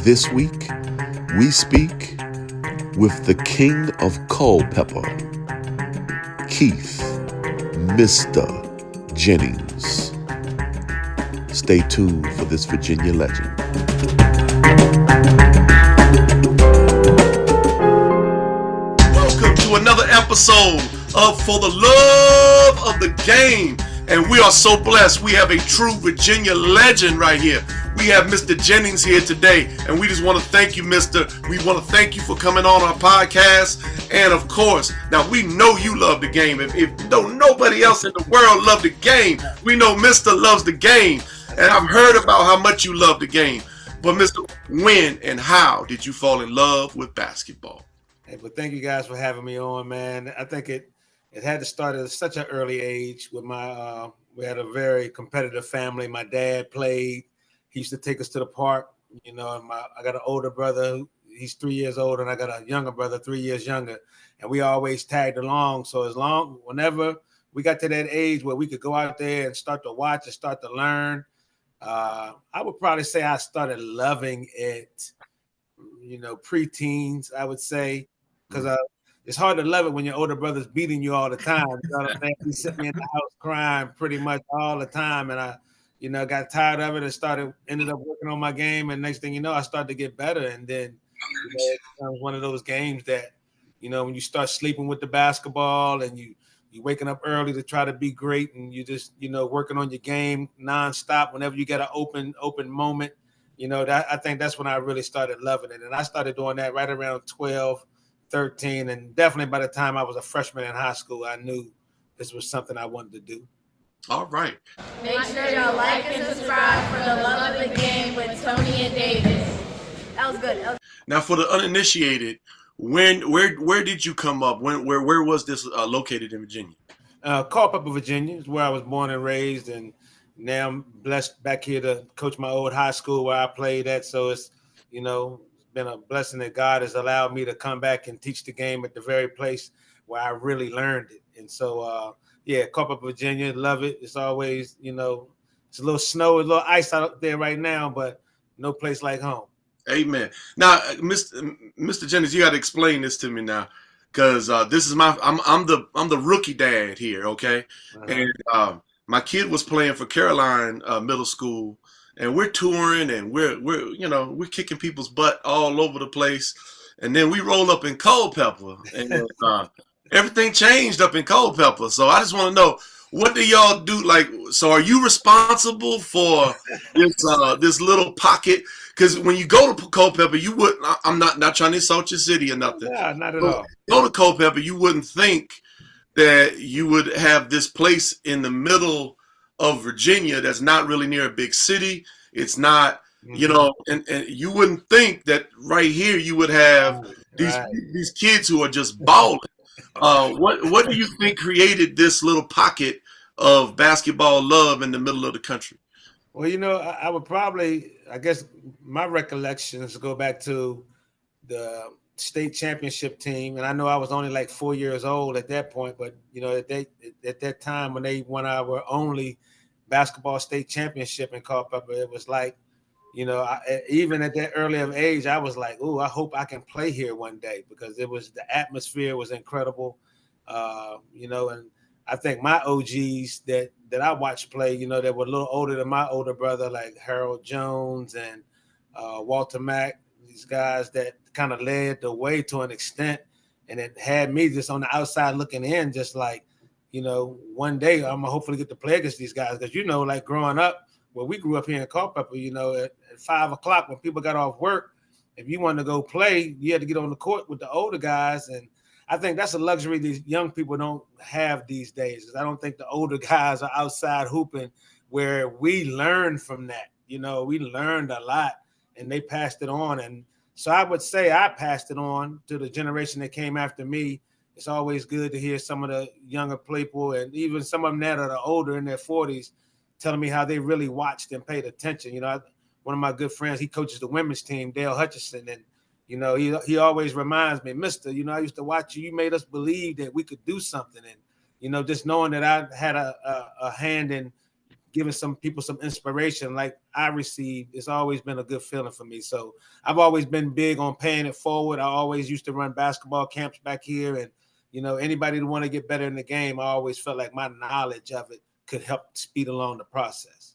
This week, we speak with the king of Culpeper, Keith, Mr. Jennings. Stay tuned for this Virginia legend. Welcome to another episode of For the Love of the Game. And we are so blessed. We have a true Virginia legend right here. We have Mr. Jennings here today. And we just want to thank you, Mr. We want to thank you for coming on our podcast. And of course, now we know you love the game. If nobody else in the world love the game, we know Mr. loves the game. And I've heard about how much you love the game. But Mr., when and how did you fall in love with basketball? Hey, but thank you guys for having me on, man. I think it had to start at such an early age with my we had a very competitive family. My dad played. He used to take us to the park, you know, and I got an older brother. He's 3 years older, and I got a younger brother, 3 years younger. And we always tagged along. So whenever we got to that age where we could go out there and start to watch and start to learn, I would probably say I started loving it, you know, pre-teens, I would say, because it's hard to love it when your older brother's beating you all the time. You know what I'm saying? He's sitting in the house crying pretty much all the time. And I, you know, got tired of it and ended up working on my game. And next thing you know, I started to get better. And then it was one of those games that, you know, when you start sleeping with the basketball and you waking up early to try to be great and you just, you know, working on your game nonstop whenever you get an open moment, you know, I think that's when I really started loving it. And I started doing that right around 12, 13, and definitely by the time I was a freshman in high school, I knew this was something I wanted to do. All right. Make sure y'all like and subscribe for the Love of the Game with Tony and Davis. That was good. Now, for the uninitiated, where did you come up? Where was this located in Virginia? Culpeper, Virginia is where I was born and raised, and now I'm blessed back here to coach my old high school where I played at. So it's, you know, been a blessing that God has allowed me to come back and teach the game at the very place where I really learned it. And so, Culpeper, Virginia, love it. It's always, you know, it's a little snow, a little ice out there right now, but no place like home. Amen. Now, Mr. Jennings, you got to explain this to me now, because this is I'm the rookie dad here, okay? Uh-huh. And my kid was playing for Caroline Middle School. And we're touring and we're kicking people's butt all over the place. And then we roll up in Culpeper and everything changed up in Culpeper. So I just want to know, what do y'all do? Like, so are you responsible for this little pocket? Because when you go to Culpeper, you wouldn't, I'm not trying to insult your city or nothing. Yeah, not at all. Go to Culpeper, you wouldn't think that you would have this place in the middle of Virginia that's not really near a big city. It's not, you know, and you wouldn't think that right here you would have these kids who are just balling. What do you think created this little pocket of basketball love in the middle of the country? Well, you know, I would probably, I guess my recollections go back to the state championship team. And I know I was only like 4 years old at that point, but, you know, at that time when they won our only basketball state championship in Culpeper, it was like, you know, even at that early of age, I was like, oh, I hope I can play here one day, because the atmosphere was incredible, you know, and I think my OGs that I watched play, you know, that were a little older than my older brother, like Harold Jones and Walter Mack, these guys that kind of led the way to an extent, and it had me just on the outside looking in, just like, you know, one day I'm gonna hopefully get to play against these guys. Because, you know, like growing up, where we grew up here in Culpeper, you know, at 5 o'clock when people got off work, if you wanted to go play, you had to get on the court with the older guys. And I think that's a luxury these young people don't have these days, because I don't think the older guys are outside hooping, where we learned from that. You know, we learned a lot and they passed it on. And so I would say I passed it on to the generation that came after me. It's always good to hear some of the younger people, and even some of them that are older in their 40s, telling me how they really watched and paid attention. You know, one of my good friends, he coaches the women's team, Dale Hutchison, and, you know, he always reminds me, Mister, you know, I used to watch you. You made us believe that we could do something. And, you know, just knowing that I had a hand in giving some people some inspiration like I received, it's always been a good feeling for me. So I've always been big on paying it forward. I always used to run basketball camps back here, and anybody that want to get better in the game, I always felt like my knowledge of it could help speed along the process.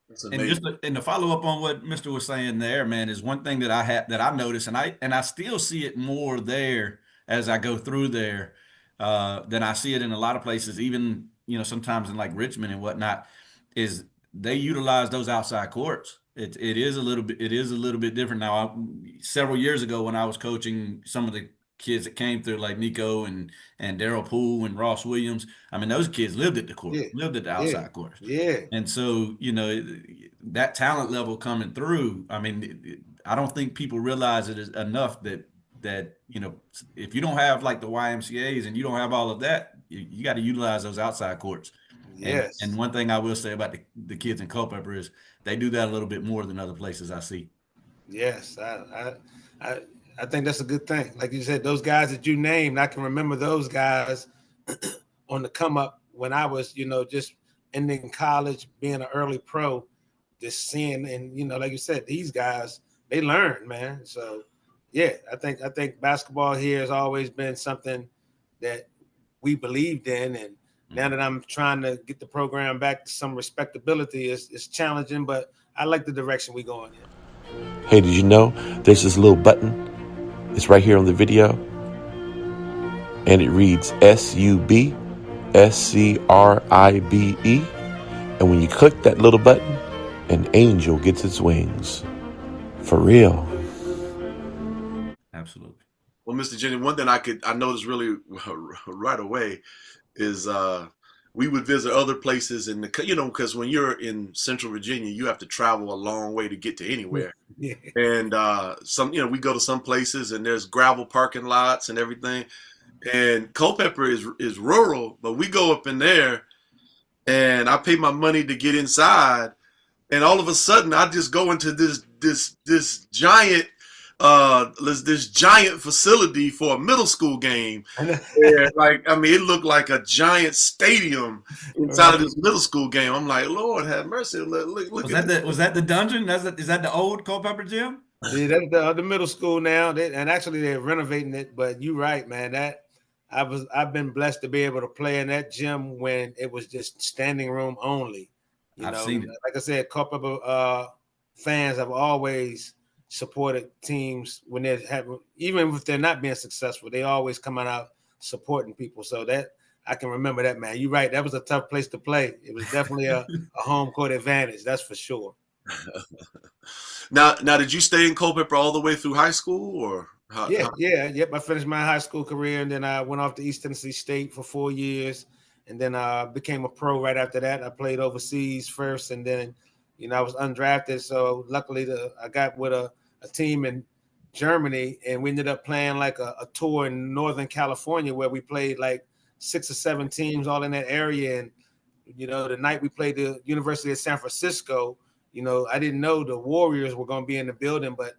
That's And amazing. to follow up on what Mr. was saying there, man, is one thing that I noticed, and I still see it more there as I go through there than I see it in a lot of places, even sometimes in like Richmond and whatnot, is they utilize those outside courts. It is a little bit different now. Several years ago when I was coaching some of the kids that came through, like Nico and Daryl Poole and Ross Williams, I mean those kids lived at the court, Yeah, lived at the yeah, outside courts. yeah, And so, that talent level coming through, I mean, I don't think people realize it is enough that if you don't have like the YMCA's and you don't have all of that, you got to utilize those outside courts. yes. And one thing I will say about the kids in Culpeper is they do that a little bit more than other places I see. Yes, I think that's a good thing. Like you said, those guys that you named, I can remember those guys on the come up when I was, just ending college, being an early pro, just seeing, and like you said, these guys, they learn, man. So yeah, I think basketball here has always been something that we believed in, and now that I'm trying to get the program back to some respectability, it's challenging, but I like the direction we're going in. Hey, did you know there's this little button? It's right here on the video. And it reads SUBSCRIBE. And when you click that little button, an angel gets its wings. For real. Absolutely. Well, Mr. Jennings, one thing I noticed really right away is we would visit other places in the, because when you're in Central Virginia, you have to travel a long way to get to anywhere. Yeah. And we go to some places and there's gravel parking lots and everything. And Culpeper is rural, but we go up in there and I pay my money to get inside. And all of a sudden I just go into this giant facility for a middle school game. And it looked like a giant stadium inside of this middle school game. I'm like, Lord have mercy. Look was that the dungeon? Is that the old Culpeper gym? Yeah, that's the middle school now. And actually they're renovating it, but you're right, man. I've been blessed to be able to play in that gym when it was just standing room only. I've seen it. Like I said, Culpeper fans have always supported teams when they're even if they're not being successful, they always come out supporting people. So that I can remember that, man. You're right. That was a tough place to play. It was definitely a home court advantage. That's for sure. Now, did you stay in Culpeper all the way through high school, or? Yep. I finished my high school career, and then I went off to East Tennessee State for 4 years, and then became a pro right after that. I played overseas first, and then I was undrafted. So luckily, I got with a team in Germany, and we ended up playing like a tour in Northern California where we played like 6 or 7 teams all in that area. And the night we played the University of San Francisco, I didn't know the Warriors were going to be in the building, but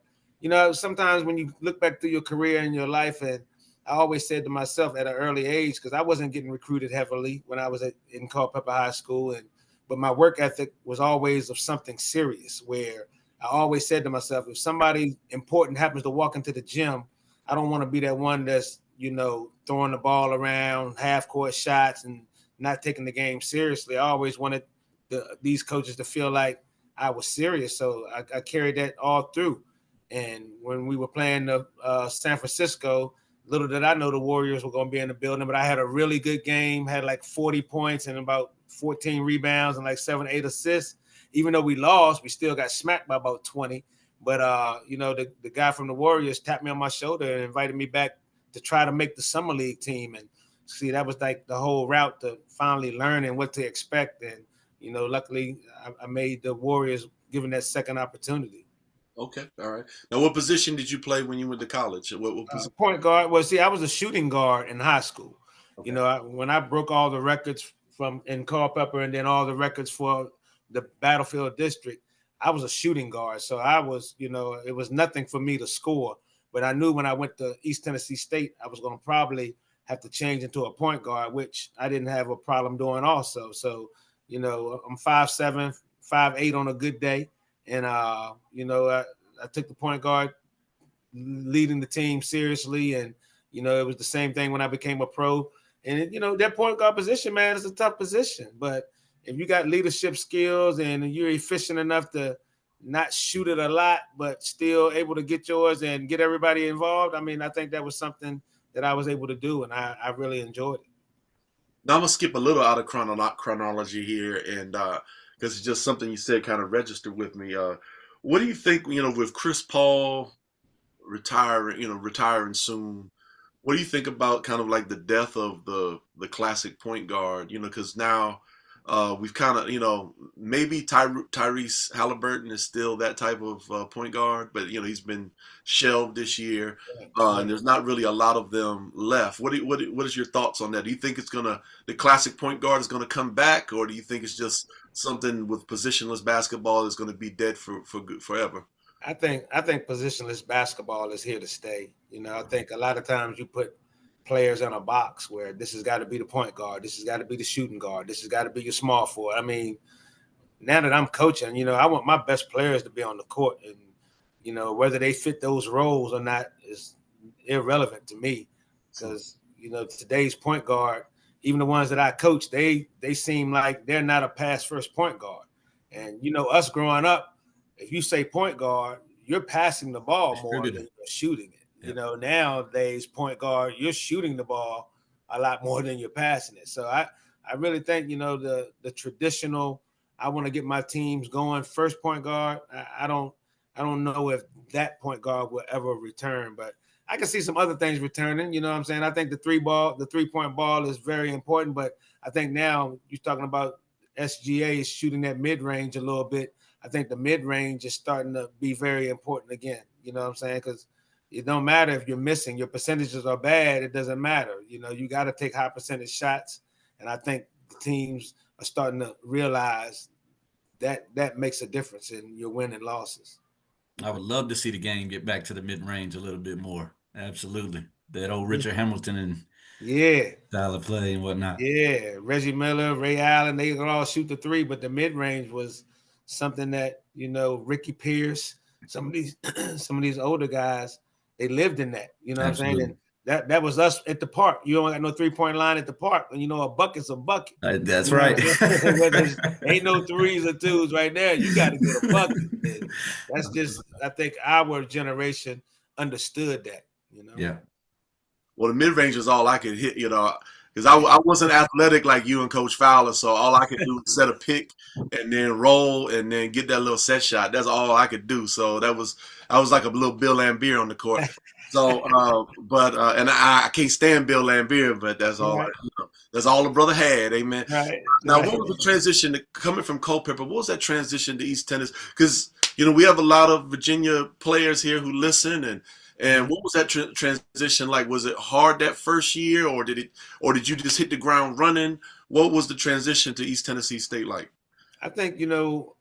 sometimes when you look back through your career and your life, and I always said to myself at an early age, because I wasn't getting recruited heavily when I was in Culpeper High School, but my work ethic was always of something serious, where I always said to myself, if somebody important happens to walk into the gym, I don't want to be that one that's, throwing the ball around, half-court shots, and not taking the game seriously. I always wanted these coaches to feel like I was serious, so I carried that all through. And when we were playing the San Francisco, little did I know the Warriors were going to be in the building, but I had a really good game, had like 40 points and about 14 rebounds and like 7, 8 assists. Even though we lost, we still got smacked by about 20. But, the guy from the Warriors tapped me on my shoulder and invited me back to try to make the summer league team. And see, that was like the whole route to finally learning what to expect. And, luckily I made the Warriors given that second opportunity. Okay. All right. Now, what position did you play when you went to college? What position? Point guard. Well, see, I was a shooting guard in high school. Okay. When I broke all the records in Culpeper and then all the records for the Battlefield District, I was a shooting guard. So I was, it was nothing for me to score. But I knew when I went to East Tennessee State, I was going to probably have to change into a point guard, which I didn't have a problem doing also. So You know, I'm 5'7", 5'8" on a good day, and you know, I took the point guard leading the team seriously, and you know, it was the same thing when I became a pro. And you know, that point guard position, man, is a tough position, but if you got leadership skills and you're efficient enough to not shoot it a lot, but still able to get yours and get everybody involved, I mean, I think that was something that I was able to do, and I really enjoyed it. Now I'm gonna skip a little out of chronology here, and because it's just something you said kind of registered with me. What do you think? You know, with Chris Paul retiring soon. What do you think about kind of like the death of the classic point guard? You know, because now we've kind of maybe Tyrese Halliburton is still that type of point guard, but you know he's been shelved this year, and there's not really a lot of them left. What is your thoughts on that? Do you think the classic point guard is gonna come back, or do you think it's just something with positionless basketball that's gonna be dead for good forever? I think positionless basketball is here to stay. You know, I think a lot of times you put players in a box where this has got to be the point guard, this has got to be the shooting guard, this has got to be your small forward. I mean, now that I'm coaching, you know, I want my best players to be on the court, and you know, whether they fit those roles or not is irrelevant to me, because you know, today's point guard, even the ones that I coach, they seem like they're not a pass first point guard. And you know, us growing up, if you say point guard, you're passing the ball more than you're shooting it. Yeah. You know, nowadays point guard, you're shooting the ball a lot more than you're passing it. So I really think, you know, the traditional, I want to get my teams going first point guard. I don't know if that point guard will ever return, but I can see some other things returning. You know what I'm saying? I think the 3-point ball is very important, but I think now you're talking about SGA is shooting that mid range a little bit. I think the mid-range is starting to be very important again. You know what I'm saying? Because it don't matter if you're missing. Your percentages are bad. It doesn't matter. You know, you got to take high percentage shots. And I think the teams are starting to realize that that makes a difference in your win and losses. I would love to see the game get back to the mid-range a little bit more. Absolutely. That old Richard Hamilton and style of play and whatnot. Yeah. Reggie Miller, Ray Allen, they could all shoot the three, but the mid-range was something that, you know, Ricky Pierce, some of these older guys, they lived in that. You know what I'm saying? And that was us at the park. You don't got no 3-point line at the park. And you know, a bucket's a bucket. That's right. Ain't no threes or twos right there. You got to get a bucket. And that's just, I think our generation understood that, you know? Yeah. Well, the mid-range is all I could hit, you know, because I wasn't athletic like you and Coach Fowler, so all I could do was set a pick and then roll and then get that little set shot. That's all I could do. So I was like a little Bill Laimbeer on the court. So, and I can't stand Bill Laimbeer, but that's all. Right. You know, that's all the brother had. Amen. Right. Now, what was the transition coming from Culpeper? What was that transition to East Tennessee? Because you know we have a lot of Virginia players here who listen, and what was that transition like? Was it hard that first year, or did you just hit the ground running? What was the transition to East Tennessee State like? I think, you know,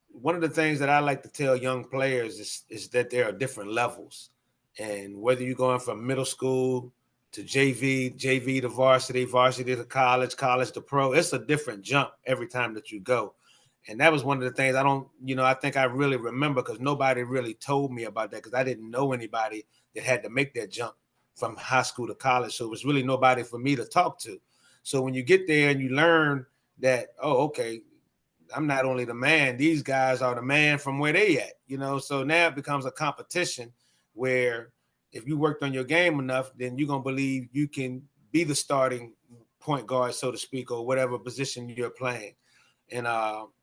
one of the things that I like to tell young players is that there are different levels. And whether you're going from middle school to JV to varsity, varsity to college, college to pro, it's a different jump every time that you go. And that was one of the things I think I really remember, because nobody really told me about that, because I didn't know anybody that had to make that jump from high school to college. So it was really nobody for me to talk to. So when you get there and you learn that, oh, okay, I'm not only the man, these guys are the man from where they at, you know? So now it becomes a competition where if you worked on your game enough, then you're going to believe you can be the starting point guard, so to speak, or whatever position you're playing. And,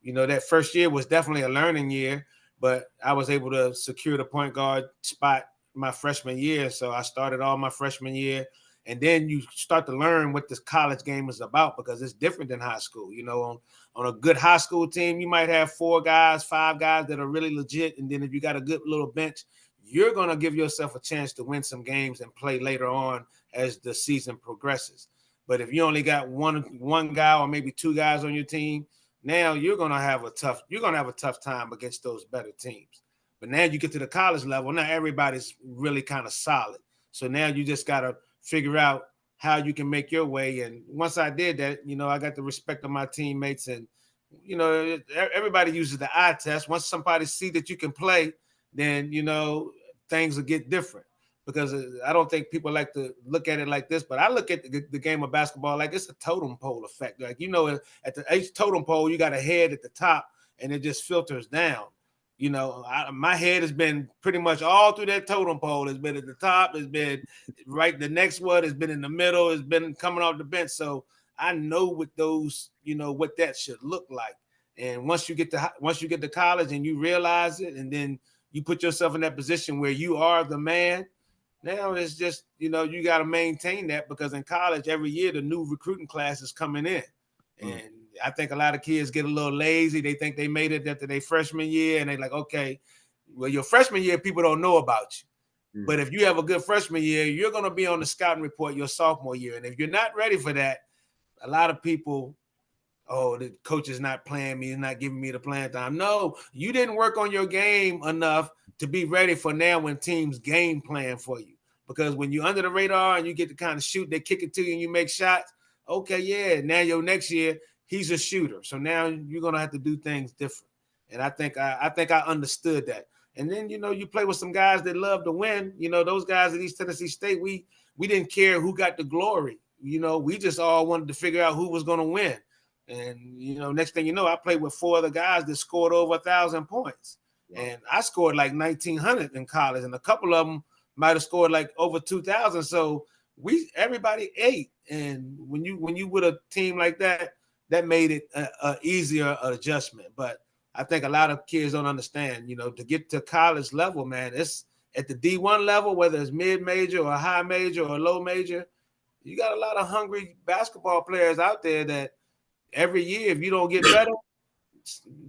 you know, that first year was definitely a learning year, but I was able to secure the point guard spot my freshman year. So I started all my freshman year. And then you start to learn what this college game is about, because it's different than high school. You know, on a good high school team, you might have 4 guys, 5 guys that are really legit. And then if you got a good little bench, you're going to give yourself a chance to win some games and play later on as the season progresses. But if you only got one guy or maybe 2 guys on your team, now you're going to have a tough time against those better teams. But now you get to the college level, now everybody's really kind of solid. So now you just got to figure out how you can make your way. And once I did that, you know, I got the respect of my teammates, and you know, everybody uses the eye test. Once somebody see that you can play, then, you know, things will get different. Because I don't think people like to look at it like this, but I look at the game of basketball like it's a totem pole effect. Like, you know, at the each totem pole, you got a head at the top and it just filters down. You know, my head has been pretty much all through that totem pole. It's been at the top, it's been right. The next one has been in the middle, it's been coming off the bench. So I know what those, you know, what that should look like. And once you get to college and you realize it, and then you put yourself in that position where you are the man. Now it's just, you know, you got to maintain that, because in college every year the new recruiting class is coming in. And I think a lot of kids get a little lazy. They think they made it after their freshman year, and they're like, okay, well, your freshman year, people don't know about you. But if you have a good freshman year, you're going to be on the scouting report your sophomore year. And if you're not ready for that, a lot of people, oh, the coach is not playing me, he's not giving me the playing time. No, you didn't work on your game enough to be ready for now when teams game plan for you. Because when you're under the radar and you get to kind of shoot, they kick it to you and you make shots. Okay, yeah, now your next year, he's a shooter. So now you're going to have to do things different. And I think I understood that. And then, you know, you play with some guys that love to win. You know, those guys at East Tennessee State, we didn't care who got the glory. You know, we just all wanted to figure out who was going to win. And, you know, next thing you know, I played with 4 other guys that scored over 1,000 points. Wow. And I scored like 1,900 in college, and a couple of them might have scored like over 2,000. So everybody ate. And when you with a team like that, that made it a easier adjustment. But I think a lot of kids don't understand, you know, to get to college level, man, it's at the D1 level, whether it's mid-major or high major or low major, you got a lot of hungry basketball players out there that every year, if you don't get better,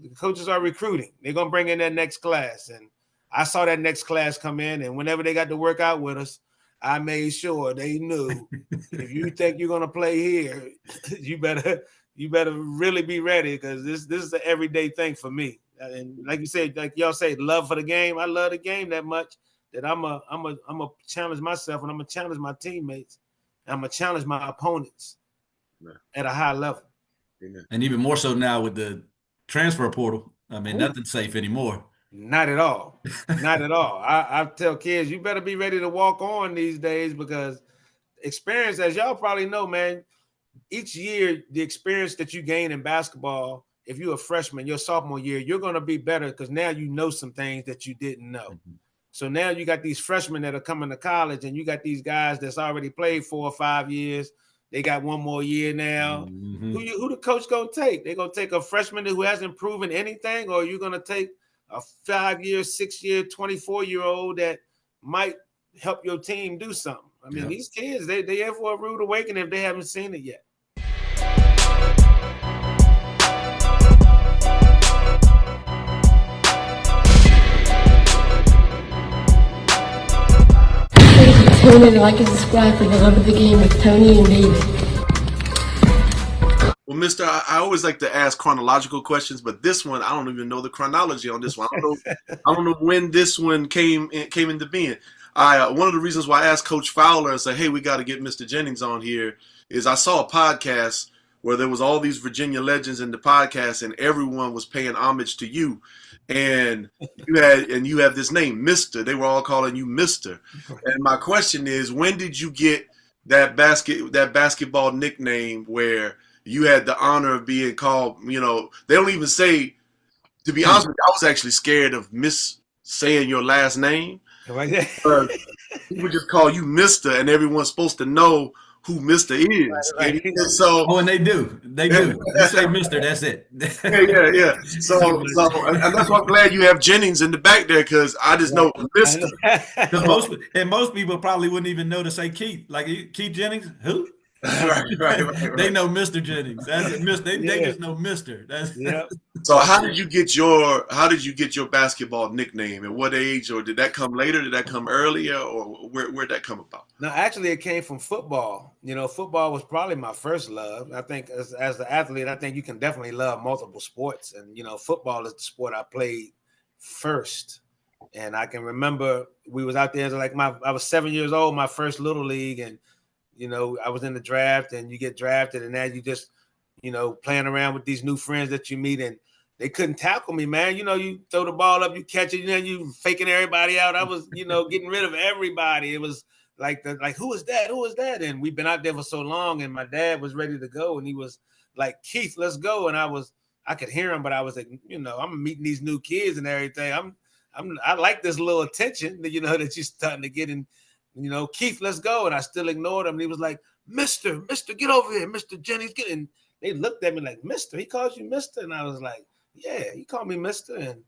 the coaches are recruiting. They're going to bring in that next class. And I saw that next class come in, and whenever they got to work out with us, I made sure they knew if you think you're going to play here, you better really be ready, because this is an everyday thing for me. And like you said, like y'all say, love for the game. I love the game that much that I'm a challenge myself, and I'm gonna challenge my teammates. And I'm gonna challenge my opponents at a high level. And even more so now with the transfer portal. I mean, nothing's safe anymore. Not at all. Not at all. I tell kids, you better be ready to walk on these days, because experience, as y'all probably know, man, each year, the experience that you gain in basketball, if you're a freshman, your sophomore year, you're going to be better, because now you know some things that you didn't know. Mm-hmm. So now you got these freshmen that are coming to college, and you got these guys that's already played 4 or 5 years. They got 1 more year now. Mm-hmm. Who the coach going to take? They're going to take a freshman who hasn't proven anything, or you're going to take a 5-year, 6-year, 24-year-old that might help your team do something. I mean, these kids, they're in for a rude awakening if they haven't seen it yet. Tune in, like and subscribe for the love of the game with Tony and David. Well, Mister, I always like to ask chronological questions, but this one, I don't even know the chronology on this one. I don't know when this one came into being. One of the reasons why I asked Coach Fowler and said, hey, we got to get Mr. Jennings on here, is I saw a podcast where there was all these Virginia legends in the podcast, and everyone was paying homage to you. And you have this name, Mr. They were all calling you Mr. And my question is, when did you get that basketball nickname where you had the honor of being called, you know, they don't even say, to be honest with you, I was actually scared of saying your last name. People just call you Mr. and everyone's supposed to know who Mr. is. Right. And so, and they do. You say Mr., that's it. yeah. So and that's why I'm glad you have Jennings in the back there, because I just know Mr. Because most people probably wouldn't even know to say Keith. Like, Keith Jennings, who? Right. They know Mr. Jennings. That's it. They just know Mr. That's So how did you get your basketball nickname? At what age, or did that come later? Did that come earlier, or where'd that come about? No, actually, it came from football. You know, football was probably my first love. I think as an athlete, I think you can definitely love multiple sports, and you know, football is the sport I played first. And I can remember we was out there I was 7 years old, my first little league, and you know, I was in the draft, and you get drafted, and now playing around with these new friends that you meet, and they couldn't tackle me, man. You throw the ball up, you catch it, you faking everybody out. I was, getting rid of everybody. It was like who is that? Who is that? And we've been out there for so long, and my dad was ready to go, and he was like, Keith, let's go. And I could hear him, but I was like, I'm meeting these new kids and everything. I like this little attention that that you're starting to get in. Keith, let's go. And I still ignored him. And he was like, Mister, get over here, Mr. Jennings, get in. They looked at me like, Mister, he calls you Mister? And I was like, yeah, he called me Mister. And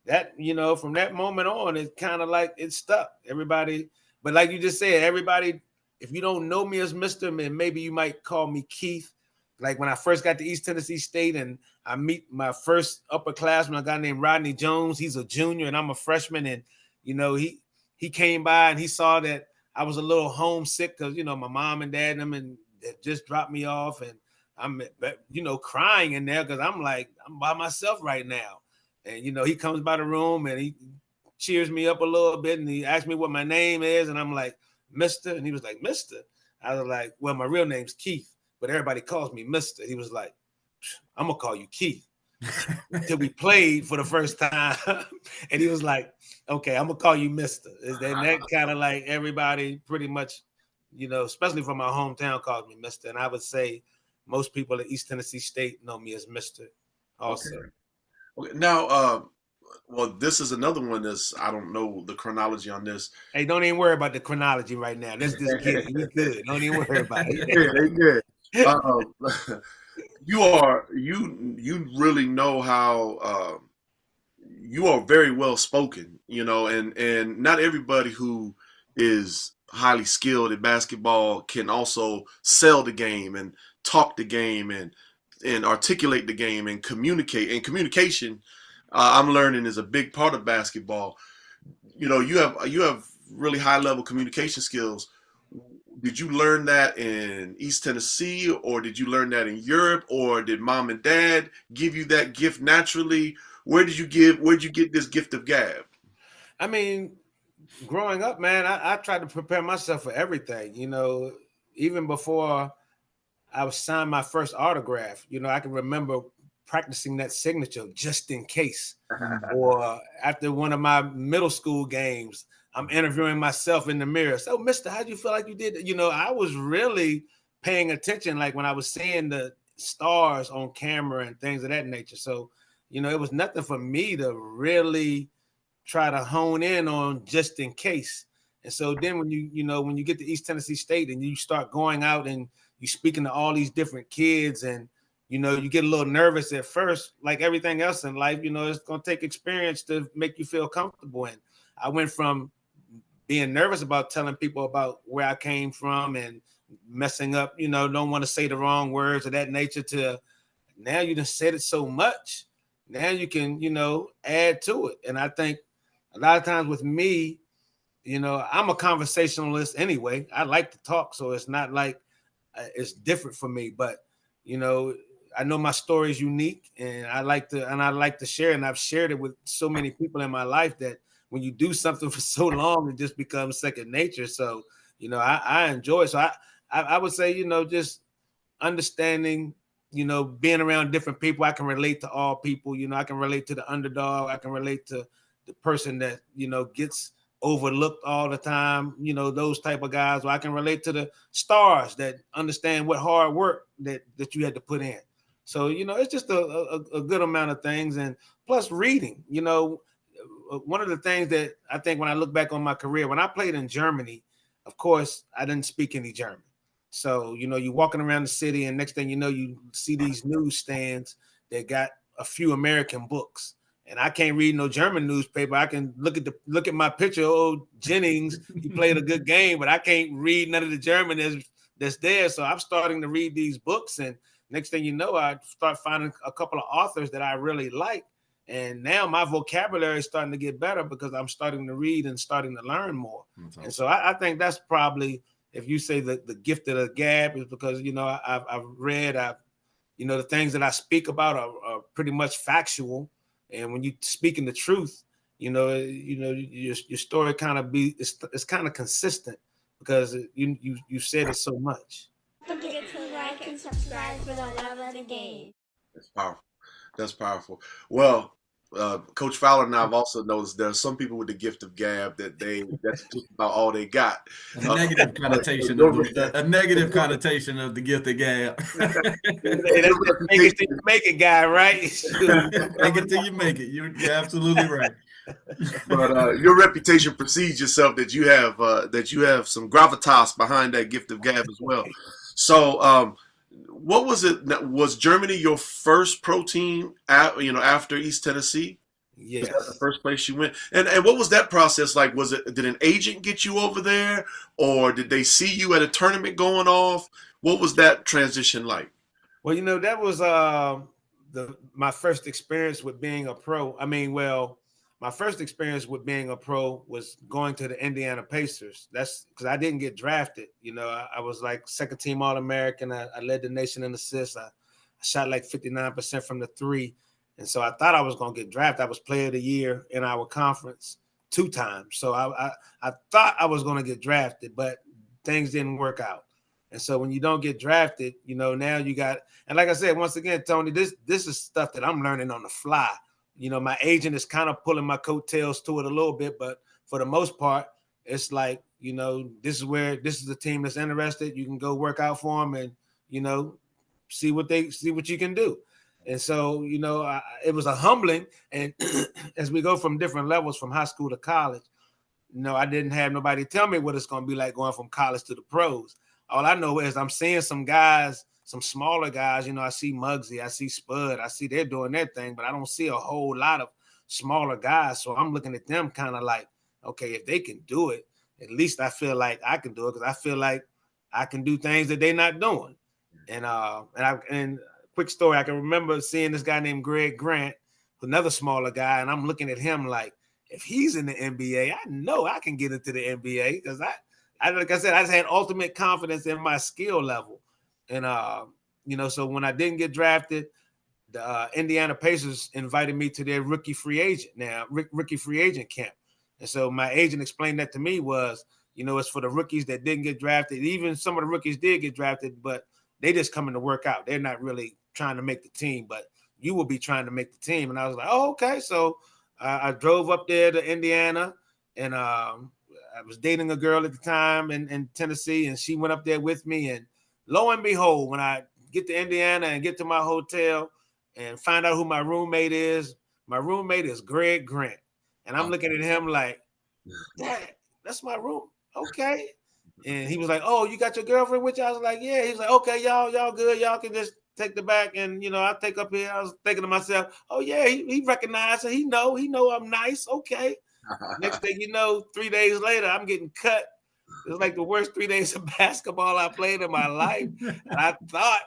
that, from that moment on, it kind of like it stuck. Everybody, but like you just said, everybody, if you don't know me as Mister, then maybe you might call me Keith. Like when I first got to East Tennessee State and I meet my first upperclassman, a guy named Rodney Jones. He's a junior and I'm a freshman. And, he came by and he saw that I was a little homesick because, my mom and dad and them and just dropped me off. And I'm, crying in there because I'm by myself right now. And, he comes by the room and he cheers me up a little bit and he asked me what my name is. And I'm like, Mister. And he was like, Mister. I was like, well, my real name's Keith, but everybody calls me Mister. He was like, I'm going to call you Keith. Until we played for the first time. And he was like, okay, I'm going to call you Mister. And that kind of like everybody pretty much, especially from my hometown calls me Mister. And I would say most people at East Tennessee State know me as Mister also. Okay. Now, well, this is another one that's, I don't know the chronology on this. Hey, don't even worry about the chronology right now. Let's just get it. We good. Don't even worry about it. They good. You really know how you are very well spoken, and not everybody who is highly skilled at basketball can also sell the game and talk the game and articulate the game and communicate. And communication, I'm learning, is a big part of basketball. You have really high level communication skills. Did you learn that in East Tennessee, or did you learn that in Europe, or did mom and dad give you that gift naturally? Where'd you get this gift of gab? I mean, growing up, man, I tried to prepare myself for everything. Even before I was signed my first autograph, I can remember practicing that signature just in case. Or after one of my middle school games, I'm interviewing myself in the mirror. So, Mister, how'd you feel like you did? I was really paying attention, like when I was seeing the stars on camera and things of that nature. So, it was nothing for me to really try to hone in on just in case. And so then when you get to East Tennessee State and you start going out and you speaking to all these different kids and, you get a little nervous at first, like everything else in life, it's going to take experience to make you feel comfortable. And I went from being nervous about telling people about where I came from and messing up, don't want to say the wrong words of that nature, to now you done said it so much. Now you can, add to it. And I think a lot of times with me, I'm a conversationalist anyway. I like to talk, so it's not like it's different for me. But, I know my story is unique, and I like to share, and I've shared it with so many people in my life that when you do something for so long, it just becomes second nature. So, I enjoy it. So I would say, just understanding, being around different people. I can relate to all people. I can relate to the underdog. I can relate to the person that, gets overlooked all the time, those type of guys. Or I can relate to the stars that understand what hard work that you had to put in. So, it's just a good amount of things. And plus reading, one of the things that I think when I look back on my career, when I played in Germany, of course, I didn't speak any German. So, you're walking around the city and next thing you know, you see these newsstands that got a few American books. And I can't read no German newspaper. I can look at my picture, oh, Jennings, he played a good game, but I can't read none of the German that's there. So I'm starting to read these books. And next thing you know, I start finding a couple of authors that I really like. And now my vocabulary is starting to get better because I'm starting to read and starting to learn more. Awesome. And so I think that's probably, if you say the gift of the gab, is because, I've read, the things that I speak about are pretty much factual. And when you speaking the truth, your story kind of it's kind of consistent because you said it so much. Don't forget to like and subscribe for the love of the game. That's powerful. That's powerful. Well, Coach Fowler and I have also noticed there are some people with the gift of gab that's just about all they got. A negative connotation of the gift of gab. Hey, that's the make it till you make it guy, right? Make it till you make it. You're absolutely right. But your reputation precedes yourself that you have some gravitas behind that gift of gab as well. So, what was it? Was Germany your first pro team after East Tennessee? Yes. Was that the first place you went? And what was that process like? Did an agent get you over there, or did they see you at a tournament going off? What was that transition like? Well, that was my first experience with being a pro. My first experience with being a pro was going to the Indiana Pacers. That's because I didn't get drafted. I was like second team All-American. I led the nation in assists. I shot like 59% from the three. And so I thought I was going to get drafted. I was player of the year in our conference 2 times. So I thought I was going to get drafted, but things didn't work out. And so when you don't get drafted, now you got, and like I said, once again, Tony, this is stuff that I'm learning on the fly. My agent is kind of pulling my coattails to it a little bit, but for the most part, it's like, this is the team that's interested. You can go work out for them and, see what you can do. And so, it was a humbling. And as we go from different levels from high school to college, I didn't have nobody tell me what it's going to be like going from college to the pros. All I know is I'm seeing some guys, some smaller guys, I see Muggsy, I see Spud, I see they're doing their thing, but I don't see a whole lot of smaller guys. So I'm looking at them kind of like, okay, if they can do it, at least I feel like I can do it because I feel like I can do things that they're not doing. And quick story, I can remember seeing this guy named Greg Grant, another smaller guy, and I'm looking at him like, if he's in the NBA, I know I can get into the NBA because I like I said, I just had ultimate confidence in my skill level. And, so when I didn't get drafted, the Indiana Pacers invited me to their rookie free agent camp. And so my agent explained that to me was, it's for the rookies that didn't get drafted. Even some of the rookies did get drafted, but they just coming to work out. They're not really trying to make the team, but you will be trying to make the team. And I was like, oh, okay. So I drove up there to Indiana, and I was dating a girl at the time in Tennessee, and she went up there with me. And lo and behold, when I get to Indiana and get to my hotel and find out who my roommate is Greg Grant. And I'm looking at him like, Dad, that's my room. Okay. And he was like, oh, you got your girlfriend with you? I was like, yeah. He was like, okay, y'all good. Y'all can just take the back and, I'll take up here. I was thinking to myself, oh, yeah, he recognized it. He know I'm nice. Okay. Next thing you know, 3 days later, I'm getting cut. It was like the worst 3 days of basketball I played in my life. And I thought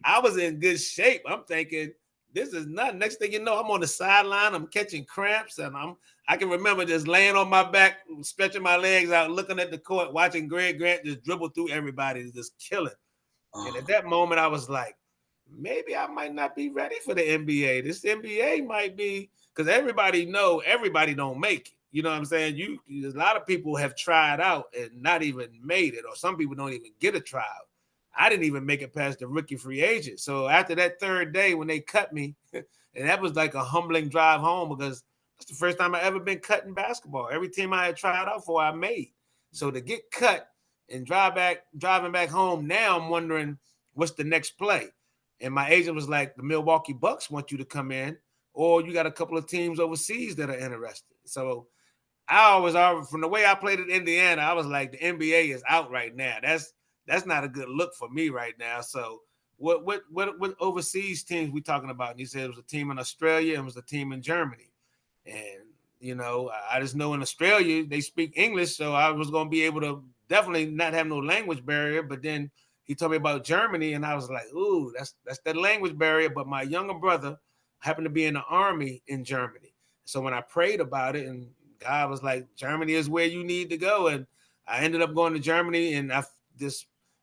I was in good shape. I'm thinking, this is nothing. Next thing you know, I'm on the sideline. I'm catching cramps. And I can remember just laying on my back, stretching my legs out, looking at the court, watching Greg Grant just dribble through everybody, just killing. And at that moment, I was like, maybe I might not be ready for the NBA. This NBA might be, because everybody don't make it. You know what I'm saying? A lot of people have tried out and not even made it, or some people don't even get a tryout. I didn't even make it past the rookie free agent. So after that third day when they cut me, and that was like a humbling drive home because that's the first time I ever been cut in basketball. Every team I had tried out for, I made. So to get cut and driving back home, now I'm wondering what's the next play. And my agent was like, the Milwaukee Bucks want you to come in, or you got a couple of teams overseas that are interested. So from the way I played at Indiana, I was like, the NBA is out right now. That's not a good look for me right now. So what overseas teams we talking about? And he said it was a team in Australia and it was a team in Germany. And, I just know in Australia, they speak English. So I was going to be able to definitely not have no language barrier. But then he told me about Germany and I was like, ooh, that's that language barrier. But my younger brother happened to be in the army in Germany. So when I prayed about it and God was like, Germany is where you need to go. And I ended up going to Germany. And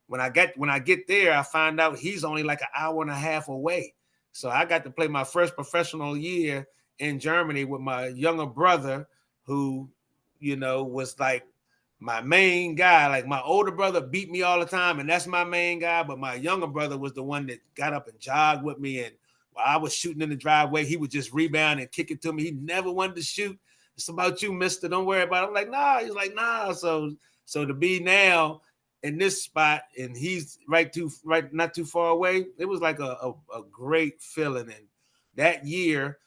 when I get there, I find out he's only like an hour and a half away. So I got to play my first professional year in Germany with my younger brother, who, was like my main guy, like my older brother beat me all the time, and that's my main guy. But my younger brother was the one that got up and jogged with me. And while I was shooting in the driveway, he would just rebound and kick it to me. He never wanted to shoot. It's about you, mister. Don't worry about it. I'm like, nah. He's like, nah. So to be now in this spot, and he's right not too far away, it was like a great feeling. And that year,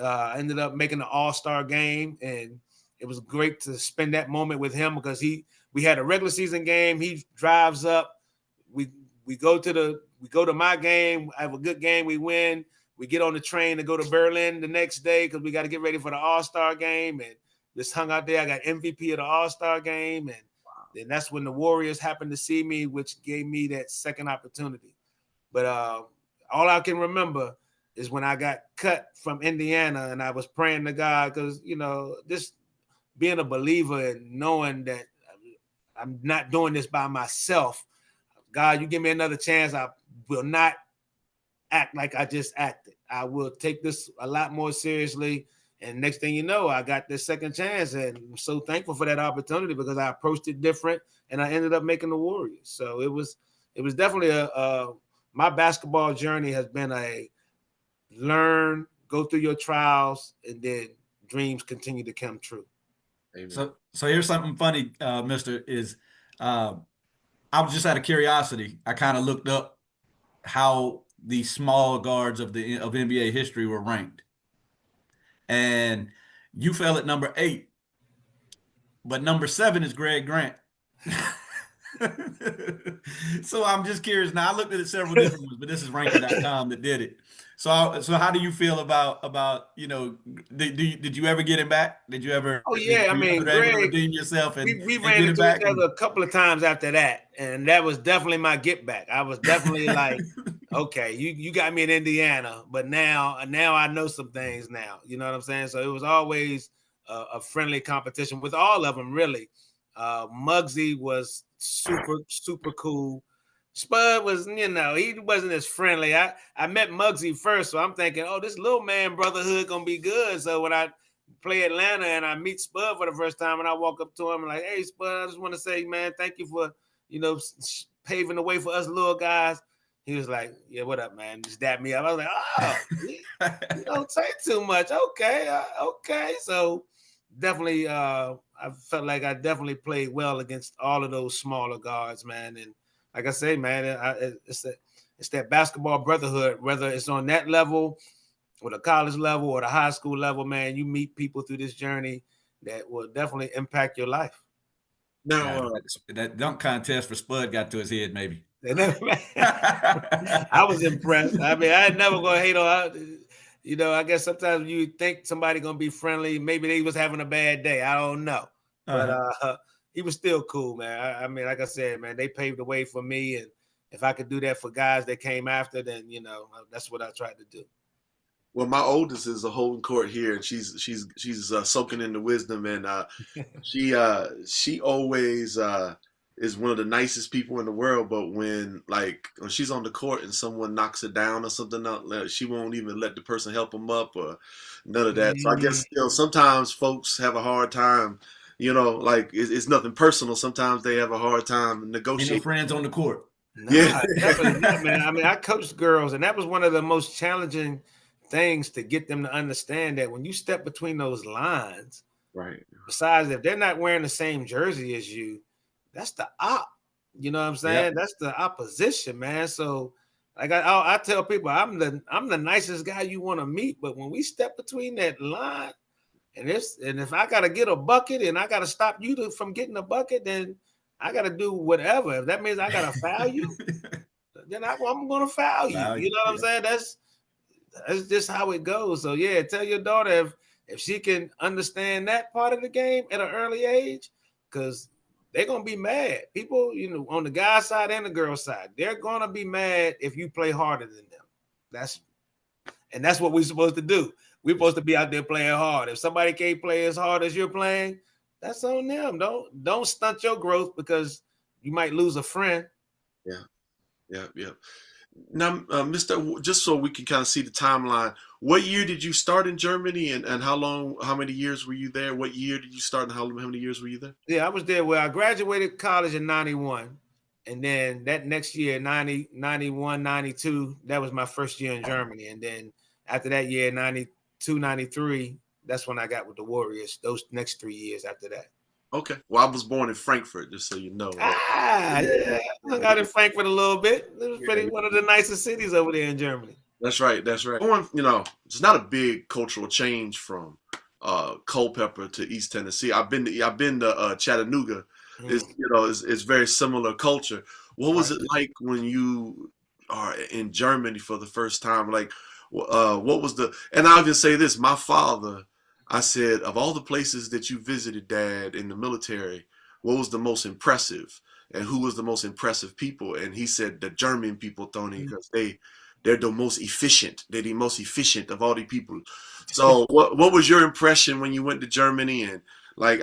I ended up making the All-Star game, and it was great to spend that moment with him because we had a regular season game. He drives up. We go to my game. I have a good game. We win. We get on the train to go to Berlin the next day because we got to get ready for the All-Star game. And just hung out there. I got MVP of the All-Star game. And then that's when the Warriors happened to see me, which gave me that second opportunity. But all I can remember is when I got cut from Indiana and I was praying to God because, just being a believer and knowing that I'm not doing this by myself. God, you give me another chance. I will not act like I just acted. I will take this a lot more seriously. And next thing you know, I got this second chance. And I'm so thankful for that opportunity because I approached it different and I ended up making the Warriors. So it was definitely my basketball journey has been a learn, go through your trials, and then dreams continue to come true. Amen. So here's something funny, Mister, is I was just out of curiosity. I kind of looked up how the small guards of NBA history were ranked. And you fell at number 8, but number 7 is Greg Grant. So I'm just curious. Now I looked at it several different ones, but this is ranking.com that did it. So how do you feel about did you ever get him back? Did you ever? Oh yeah, I mean, Greg, Greg, redeem yourself and we and ran get him into back. each other a couple of times after that, and that was definitely my get back. I was definitely like, okay, you got me in Indiana, but now I know some things now. You know what I'm saying? So it was always a friendly competition with all of them, really. Muggsy was super cool. Spud was, he wasn't as friendly. I met Muggsy first, so I'm thinking, oh, this little man brotherhood gonna be good. So when I play Atlanta and I meet Spud for the first time, and I walk up to him and like, hey, Spud, I just want to say, man, thank you for paving the way for us little guys. He was like, yeah, what up, man? Just dap me up. I was like, oh, you don't say too much. Okay. So definitely, I felt like I definitely played well against all of those smaller guards, man. And like I say, man, it's that basketball brotherhood, whether it's on that level or the college level or the high school level, man, you meet people through this journey that will definitely impact your life. Now, that dunk contest for Spud got to his head, maybe. I was impressed. I mean, I never gonna hate on. I guess sometimes you think somebody gonna be friendly. Maybe they was having a bad day. I don't know, but he was still cool, man. I mean, like I said, man, they paved the way for me, and if I could do that for guys that came after, then that's what I tried to do. well, my oldest is a holding court here, and she's soaking in the wisdom, and she always is one of the nicest people in the world. But when she's on the court and someone knocks her down or something, she won't even let the person help them up or none of that. So I guess sometimes folks have a hard time. It's nothing personal. Sometimes they have a hard time negotiating. Ain't no friends on the court. Yeah, definitely not, man. I mean, I coached girls, and that was one of the most challenging things to get them to understand that when you step between those lines, right? Besides, if they're not wearing the same jersey as you, that's the op. You know what I'm saying? Yep. That's the opposition, man. So, like I tell people, I'm the nicest guy you want to meet, but when we step between that line. And if I gotta get a bucket and I gotta stop you from getting a bucket, then I gotta do whatever. If that means I gotta foul you, then I'm gonna foul you. You know what I'm saying? That's just how it goes. So yeah, tell your daughter if she can understand that part of the game at an early age, because they're gonna be mad. People, on the guy side and the girl side, they're gonna be mad if you play harder than them. That's what we're supposed to do. We're supposed to be out there playing hard. If somebody can't play as hard as you're playing, that's on them. Don't stunt your growth because you might lose a friend. Yeah. Now, just so we can kind of see the timeline, what year did you start in Germany, and how many years were you there? What year did you start, and how many years were you there? Yeah, I was there. Well, I graduated college in 91. And then that next year, 90, 91, 92, that was my first year in Germany. And then after that year, 92, 93, that's when I got with the Warriors, those next 3 years after that. Okay. Well, I was born in Frankfurt, just so you know. Yeah. I hung out in Frankfurt a little bit. It was Yeah. one of the nicest cities over there in Germany. That's right. That's right. Going, it's not a big cultural change from Culpeper to East Tennessee. I've been to Chattanooga. It's very similar culture. What was it like when you are in Germany for the first time? Like, what was and I'll just say this, my father, I said, of all the places that you visited, Dad, in the military, what was the most impressive? And who was the most impressive people? And he said the German people, Tony, because they're the most efficient. They're the most efficient of all the people. So what was your impression when you went to Germany? And like,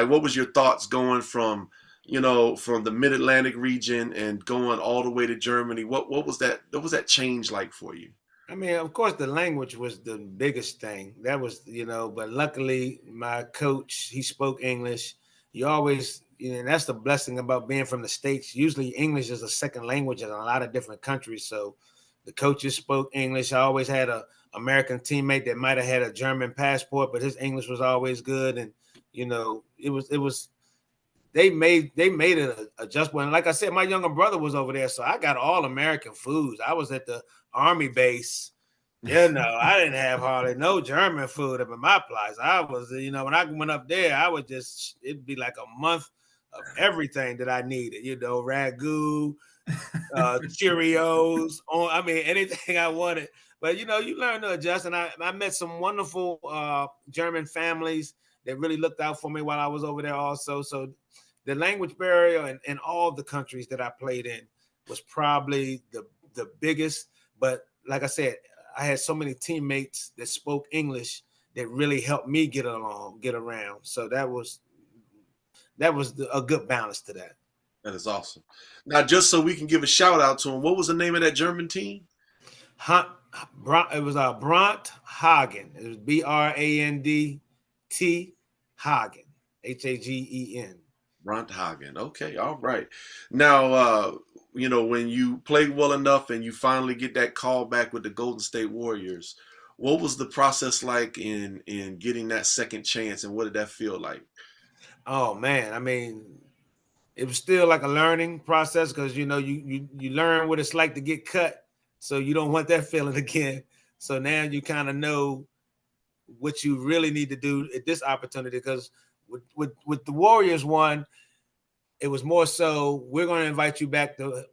what was your thoughts going from the Mid-Atlantic region and going all the way to Germany? What was that change like for you? I mean, of course, the language was the biggest thing. That was, but luckily my coach, he spoke English. You always, and that's the blessing about being from the States. Usually English is a second language in a lot of different countries. So the coaches spoke English. I always had a American teammate that might have had a German passport, but his English was always good. And, they made it adjustable. And like I said, my younger brother was over there, so I got all American foods. I was at the Army base. I didn't have hardly no German food up in my place. I was, when I went up there, it'd be like a month of everything that I needed. Ragu, Cheerios, anything I wanted. But you learn to adjust. And I met some wonderful German families that really looked out for me while I was over there also. So the language barrier in all the countries that I played in was probably the biggest. But like I said, I had so many teammates that spoke English that really helped me get around. So that was a good balance to that. That is awesome. Now, just so we can give a shout out to him, what was the name of that German team? It was Brant Hagen. It was BRANDT Hagen, HAGEN. Brant Hagen. Okay, all right. Now, when you played well enough and you finally get that call back with the Golden State Warriors, what was the process like in getting that second chance, and what did that feel like? Oh man, I mean, it was still like a learning process because you learn what it's like to get cut, so you don't want that feeling again. So now you kind of know what you really need to do at this opportunity, because with the Warriors one, it was more so we're going to invite you back to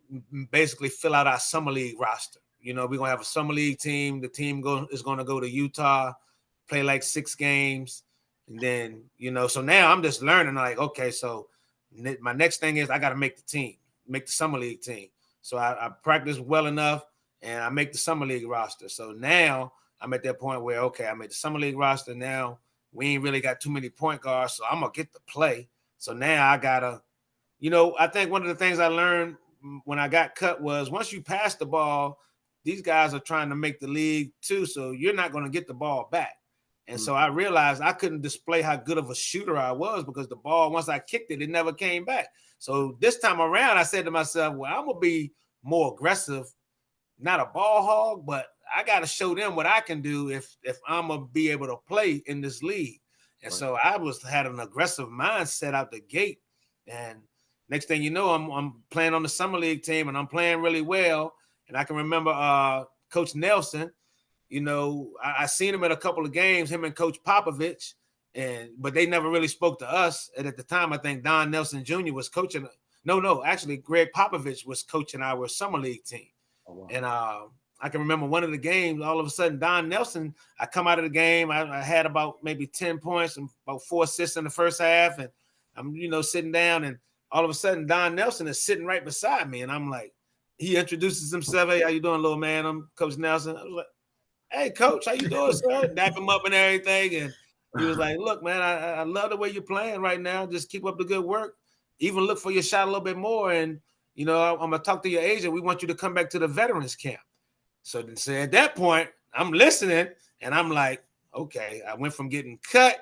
basically fill out our summer league roster. We're going to have a summer league team. The team is going to go to Utah, play like 6 games. And then, so now I'm just learning, like, okay, so my next thing is I got to make the summer league team. So I practice well enough and I make the summer league roster. So now I'm at that point where, okay, I made the summer league roster. Now we ain't really got too many point guards, so I'm going to get to play. So now I got to, I think one of the things I learned when I got cut was once you pass the ball, these guys are trying to make the league too, so you're not going to get the ball back. And so I realized I couldn't display how good of a shooter I was because the ball, once I kicked it, it never came back. So this time around, I said to myself, well, I'm going to be more aggressive, not a ball hog, but I got to show them what I can do if I'm going to be able to play in this league. And so I had an aggressive mindset out the gate. And next thing you know, I'm playing on the summer league team and I'm playing really well. And I can remember Coach Nelson, I seen him at a couple of games, him and Coach Popovich, but they never really spoke to us. And at the time, I think Don Nelson Jr. was coaching. Actually, Greg Popovich was coaching our summer league team. Oh, wow. And I can remember one of the games, all of a sudden, Don Nelson, I come out of the game, I had about maybe 10 points and about 4 assists in the first half. And I'm, sitting down, and all of a sudden, Don Nelson is sitting right beside me. And I'm like, he introduces himself. Hey, how you doing, little man? I'm Coach Nelson. I was like, hey, Coach, how you doing, sir? Dap him up and everything. And he was like, look, man, I love the way you're playing right now. Just keep up the good work. Even look for your shot a little bit more. And, I'm gonna talk to your agent. We want you to come back to the veterans camp. So at that point, I'm listening, and I'm like, okay, I went from getting cut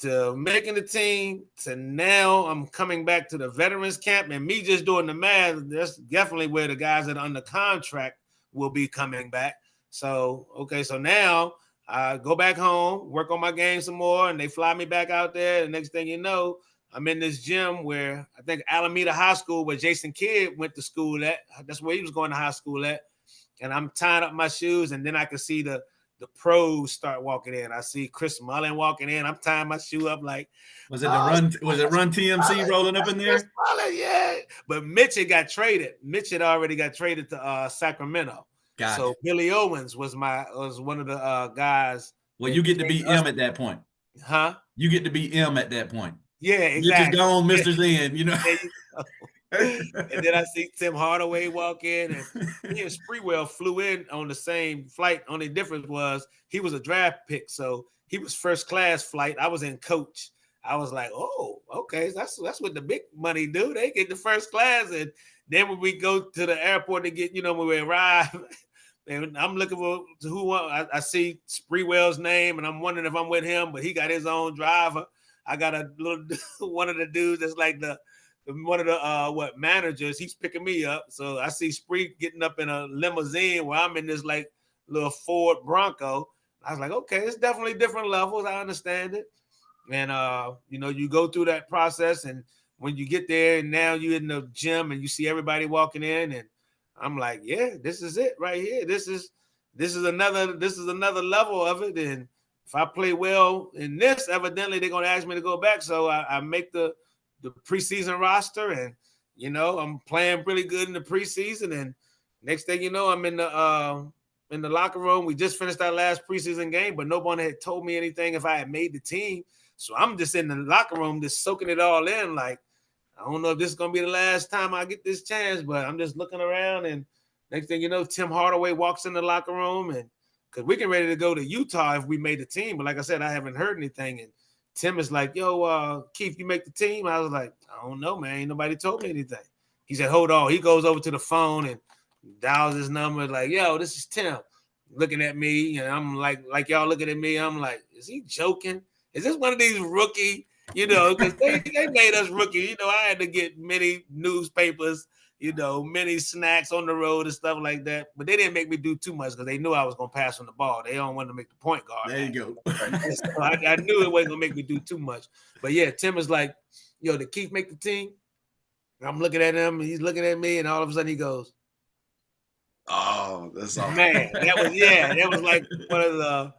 to making the team to now I'm coming back to the veterans camp, and me just doing the math. That's definitely where the guys that are under contract will be coming back. So so now I go back home, work on my game some more, and they fly me back out there. The next thing you know, I'm in this gym where I think Alameda High School, where Jason Kidd went to school at. That's where he was going to high school at. And I'm tying up my shoes, and then I can see the pros start walking in. I see Chris Mullen walking in. I'm tying my shoe up like. Was it Run TMC rolling up in there? Mullen, yeah. But Mitch had got traded. Mitch had already got traded to Sacramento. Gotcha. So Billy Owens was one of the guys. Well, you get to be M at that point. Huh? You get to be M at that point. Yeah, exactly. You just go on Mr. Zen, you know. And then I see Tim Hardaway walk in, and he and Sprewell flew in on the same flight. Only difference was he was a draft pick, so he was first class flight. I was in coach. I was like, oh, okay, that's what the big money do. They get the first class, and then when we go to the airport to get, when we arrive, and I'm looking for who I see Sprewell's name, and I'm wondering if I'm with him, but he got his own driver. I got a little one of the dudes that's like one of the managers. He's picking me up, so I see Spree getting up in a limousine where I'm in this like little Ford Bronco. I was like, okay, it's definitely different levels. I understand it, and you go through that process, and when you get there, and now you're in the gym and you see everybody walking in, and I'm like, yeah, this is it right here. This is another level of it, and if I play well in this, evidently they're gonna ask me to go back. So I make the preseason roster, and I'm playing really good in the preseason, and next thing you know, I'm in the locker room. We just finished our last preseason game, but nobody had told me anything if I had made the team. So I'm just in the locker room, just soaking it all in. Like, I don't know if this is gonna be the last time I get this chance, but I'm just looking around, and next thing you know, Tim Hardaway walks in the locker room, and because we're getting ready to go to Utah if we made the team, but like I said, I haven't heard anything, and Tim is like, yo, Keith, you make the team? I was like, I don't know, man. Ain't nobody told me anything. He said, hold on. He goes over to the phone and dials his number, like, yo, this is Tim. Looking at me, and I'm like y'all looking at me. I'm like, is he joking? Is this one of these rookie, because they made us rookie. I had to get many newspapers, many snacks on the road and stuff like that. But they didn't make me do too much because they knew I was going to pass on the ball. They don't want to make the point guard. There you go. So I knew it wasn't going to make me do too much. But yeah, Tim is like, yo, did Keith make the team? I'm looking at him, and he's looking at me, and all of a sudden he goes, oh, that's awesome. Man, that was like one of the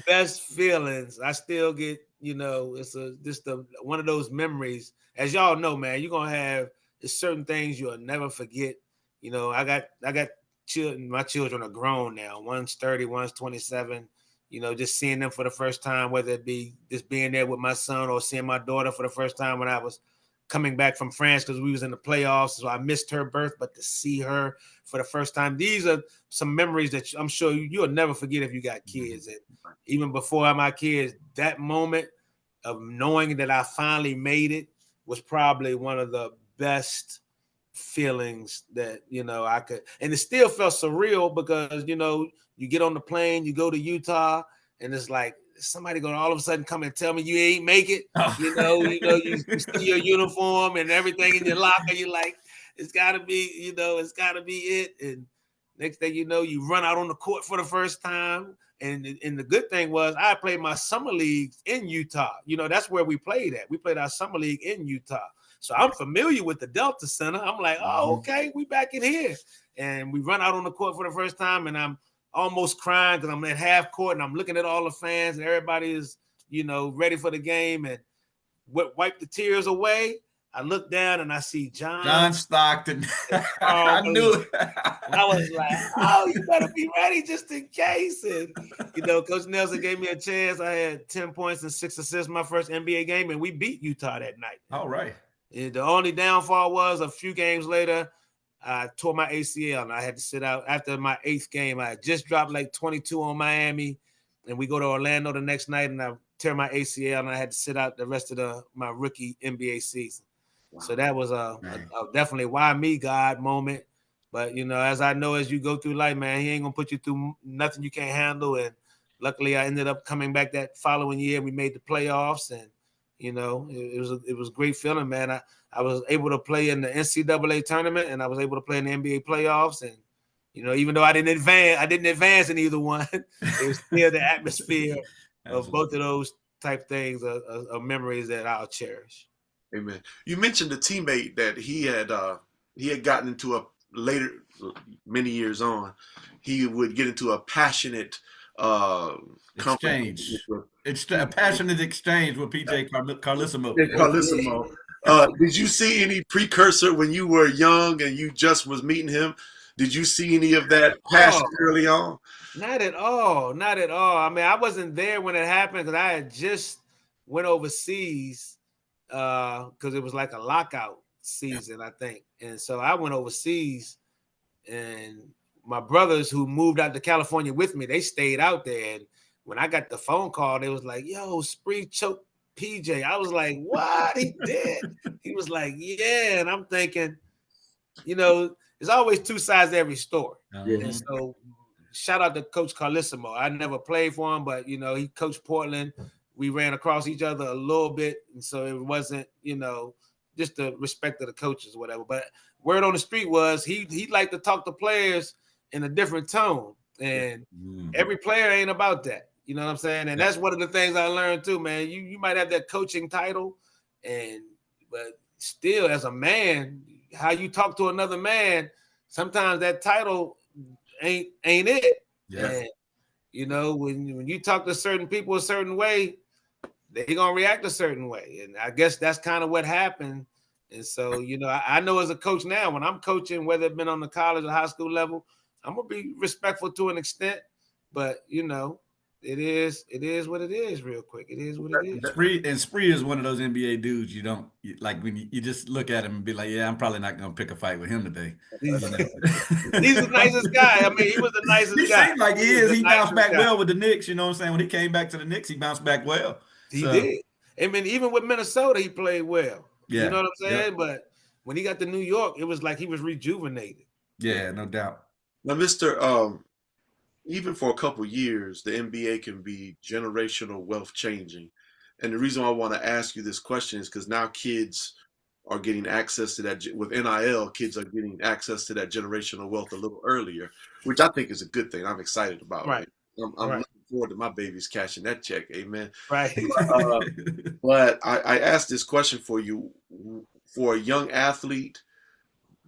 best feelings. I still get, it's just one of those memories. As y'all know, man, you're going to have certain things you'll never forget. I got children. My children are grown now. One's 30, one's 27. Just seeing them for the first time, whether it be just being there with my son or seeing my daughter for the first time when I was coming back from France because we was in the playoffs. So I missed her birth, but to see her for the first time, these are some memories that I'm sure you'll never forget if you got kids. And even before my kids, that moment of knowing that I finally made it was probably one of the best feelings that I could, and it still felt surreal because you get on the plane, you go to Utah, and it's like somebody gonna all of a sudden come and tell me you ain't make it. You see your uniform and everything in your locker, you're like, it's gotta be, it's gotta be it. And next thing you know, you run out on the court for the first time. And the good thing was I played my summer league in Utah. That's where we played at. We played our summer league in Utah. So I'm familiar with the Delta Center. I'm like, oh, okay, we back in here. And we run out on the court for the first time, and I'm almost crying because I'm at half court, and I'm looking at all the fans, and everybody is, ready for the game. And wipe the tears away. I look down, and I see John Stockton. I knew it. I was like, oh, you better be ready just in case. And, Coach Nelson gave me a chance. I had 10 points and 6 assists my first NBA game, and we beat Utah that night. All right. And the only downfall was a few games later, I tore my ACL, and I had to sit out after my 8th game. I had just dropped like 22 on Miami, and we go to Orlando the next night, and I tear my ACL, and I had to sit out the rest of my rookie NBA season. So that was a definitely why me God moment. But as I know, as you go through life, man, he ain't gonna put you through nothing you can't handle. And luckily, I ended up coming back that following year. We made the playoffs, and it was a great feeling, man. I was able to play in the NCAA tournament, and I was able to play in the NBA playoffs. And even though I didn't advance in either one, it was still the atmosphere of both of those type things of memories that I'll cherish. Amen. You mentioned the teammate that he had gotten into a later, many years on, he would get into a passionate exchange. It's a passionate exchange with PJ Carlesimo. Carlesimo. Did you see any precursor when you were young and you just was meeting him? Did you see any of that passion early on? Not at all. Not at all. I mean, I wasn't there when it happened because I had just went overseas because it was like a lockout season, I think. And so I went overseas, and my brothers who moved out to California with me, they stayed out there. And when I got the phone call, they was like, yo, Spree choked PJ. I was like, what? He did? He was like, yeah. And I'm thinking, there's always two sides to every story. And so shout out to Coach Carlesimo. I never played for him, but, he coached Portland. We ran across each other a little bit. And so it wasn't, just the respect of the coaches or whatever. But word on the street was he liked to talk to players in a different tone. And every player ain't about that. You know what I'm saying? And that's one of the things I learned too, man. You might have that coaching title, but still as a man, how you talk to another man, sometimes that title ain't it. Yeah. And, when you talk to certain people a certain way, they're gonna react a certain way. And I guess that's kind of what happened. And so, I know as a coach now, when I'm coaching, whether it's been on the college or high school level, I'm gonna be respectful to an extent, but it is what it is. Real quick, it is what it is. Spree is one of those NBA dudes you don't like when you just look at him and be like, yeah, I'm probably not gonna pick a fight with him today. He's the nicest guy. I mean, he was the nicest guy. He seemed like he is. He bounced back well with the Knicks. You know what I'm saying? When he came back to the Knicks, he bounced back well. He did. I mean, even with Minnesota, he played well. Yeah. You know what I'm saying? But when he got to New York, it was like he was rejuvenated. Yeah, no doubt. Now, Mr. Even for a couple years, the NBA can be generational wealth changing. And the reason I want to ask you this question is because now kids are getting access to that. With NIL, kids are getting access to that generational wealth a little earlier, which I think is a good thing. I'm excited about. Right. I'm looking forward to my babies cashing that check. Amen. Right. But I asked this question for you. For a young athlete,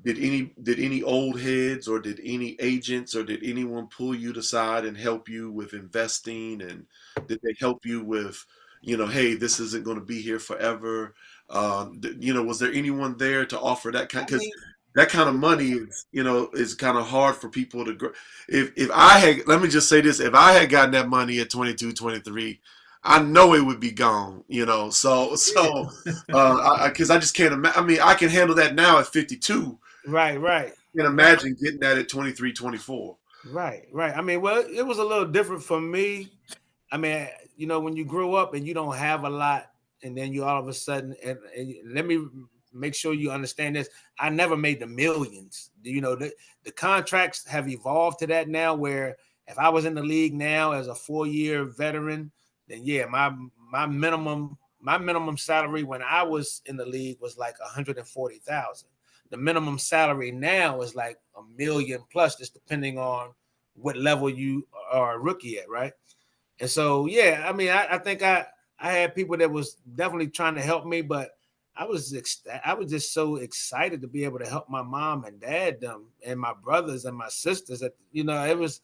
did any old heads or did any agents or did anyone pull you aside and help you with investing? And did they help you with, hey, this isn't going to be here forever? Was there anyone there to offer that kind? Because that kind of money, is kind of hard for people to grow. If I had, let me just say this, if I had gotten that money at 22, 23, I know it would be gone, so because I just can't imagine. I mean, I can handle that now at 52. Right. I can imagine getting that at 23, 24. Right. I mean, well, it was a little different for me. I mean, when you grow up and you don't have a lot, and then you all of a sudden, and let me make sure you understand this. I never made the millions. The contracts have evolved to that now, where if I was in the league now as a 4-year veteran, then yeah, my minimum salary when I was in the league was like $140,000. The minimum salary now is like $1 million plus, just depending on what level you are a rookie at, right? And so, yeah, I mean, I think I had people that was definitely trying to help me, but I was just so excited to be able to help my mom and dad them and my brothers and my sisters. That it was,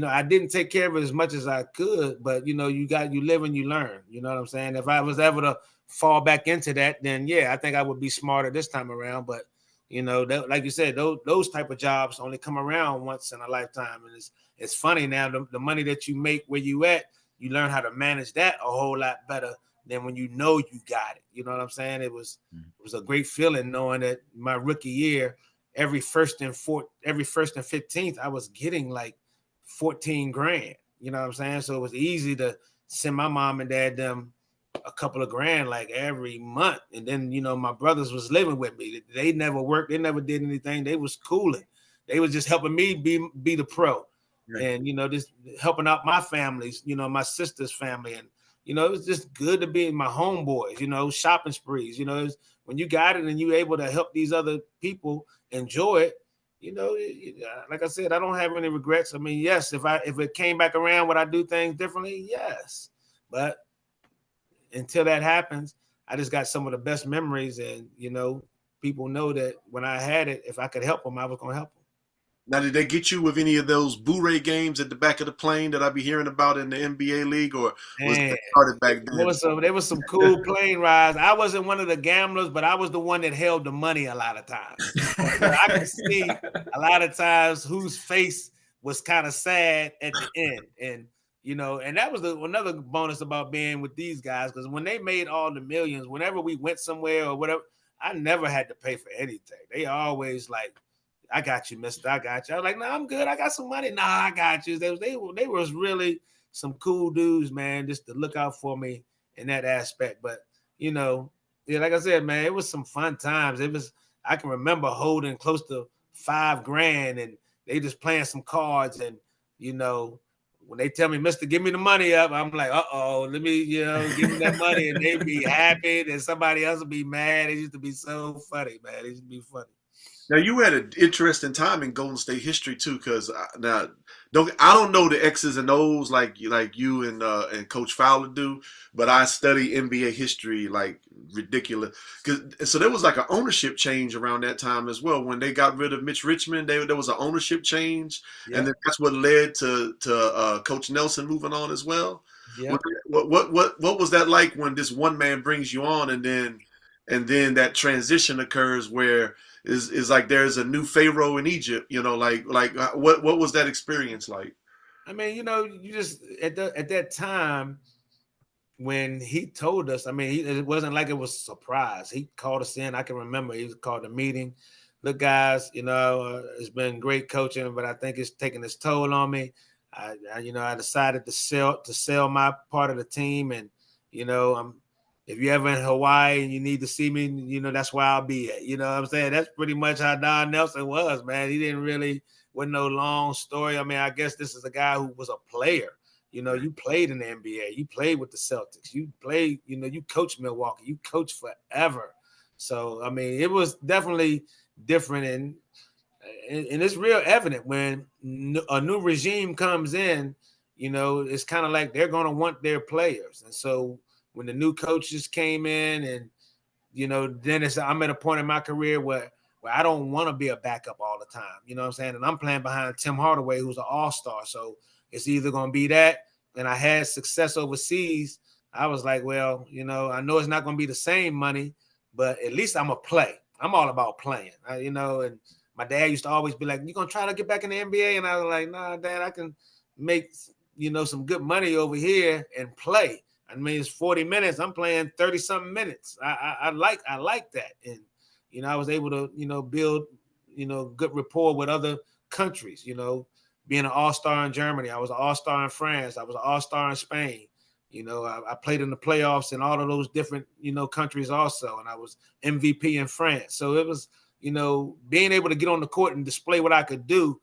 I didn't take care of it as much as I could, but you live and you learn. You know what I'm saying? If I was ever to fall back into that, then yeah, I think I would be smarter this time around. But like you said, those type of jobs only come around once in a lifetime, and it's funny now. The money that you make where you at, you learn how to manage that a whole lot better than when you got it. You know what I'm saying? It was a great feeling knowing that my rookie year, every first and 15th, I was getting like $14,000. You know what I'm saying? So it was easy to send my mom and dad them a couple of grand like every month. And then, my brothers was living with me. They never worked. They never did anything. They was cooling. They was just helping me be the pro. Right. And, just helping out my families, my sister's family. And, it was just good to be in my homeboys, shopping sprees, when you got it and you able to help these other people enjoy it, like I said, I don't have any regrets. I mean, yes, if it came back around, would I do things differently? Yes. But until that happens, I just got some of the best memories. And, people know that when I had it, if I could help them, I was going to help them. Now, did they get you with any of those Blu-ray games at the back of the plane that I be hearing about in the NBA league, or was it started back then? There was some cool plane rides. I wasn't one of the gamblers, but I was the one that held the money a lot of times. I could see a lot of times whose face was kind of sad at the end. And, and that was another bonus about being with these guys, because when they made all the millions, whenever we went somewhere or whatever, I never had to pay for anything. They always like, I got you, mister. I got you. I was like, no, I'm good. I got some money. Nah, I got you. They was really some cool dudes, man, just to look out for me in that aspect. But, like I said, man, it was some fun times. I can remember holding close to $5,000 and they just playing some cards. And, when they tell me, mister, give me the money up, I'm like, uh-oh, let me, give me that money. And they'd be happy and somebody else would be mad. It used to be so funny, man. It used to be funny. Now, you had an interesting time in Golden State history too, because I don't know the X's and O's like you and Coach Fowler do, but I study NBA history like ridiculous. So there was like an ownership change around that time as well. When they got rid of Mitch Richmond, there was an ownership change, and then that's what led to Coach Nelson moving on as well. Yeah. What was that like when this one man brings you on, and then that transition occurs where is like there's a new pharaoh in Egypt, what was that experience like? I mean, you just at that time when he told us, I mean, it wasn't like it was a surprise. He called us in. I can remember he called a meeting. Look, guys, it's been great coaching, but I think it's taking its toll on me. I decided to sell my part of the team, and if you're ever in Hawaii and you need to see me, that's where I'll be at. You know what I'm saying? That's pretty much how Don Nelson was, man. He wasn't no long story. I mean, I guess this is a guy who was a player. You played in the NBA. You played with the Celtics. You played, you coached Milwaukee. You coached forever. So, I mean, it was definitely different. And it's real evident when a new regime comes in, it's kind of like they're going to want their players. And so, when the new coaches came in and, then I'm at a point in my career where I don't want to be a backup all the time. You know what I'm saying? And I'm playing behind Tim Hardaway, who's an all-star. So it's either going to be that. And I had success overseas. I was like, well, I know it's not going to be the same money, but at least I'm going to play. I'm all about playing, and my dad used to always be like, you going to try to get back in the NBA? And I was like, nah, Dad, I can make, some good money over here and play. I mean, it's 40 minutes. I'm playing 30-something minutes. I like that. And, I was able to, build, good rapport with other countries, being an all-star in Germany. I was an all-star in France. I was an all-star in Spain. I played in the playoffs in all of those different, countries also. And I was MVP in France. So it was, being able to get on the court and display what I could do.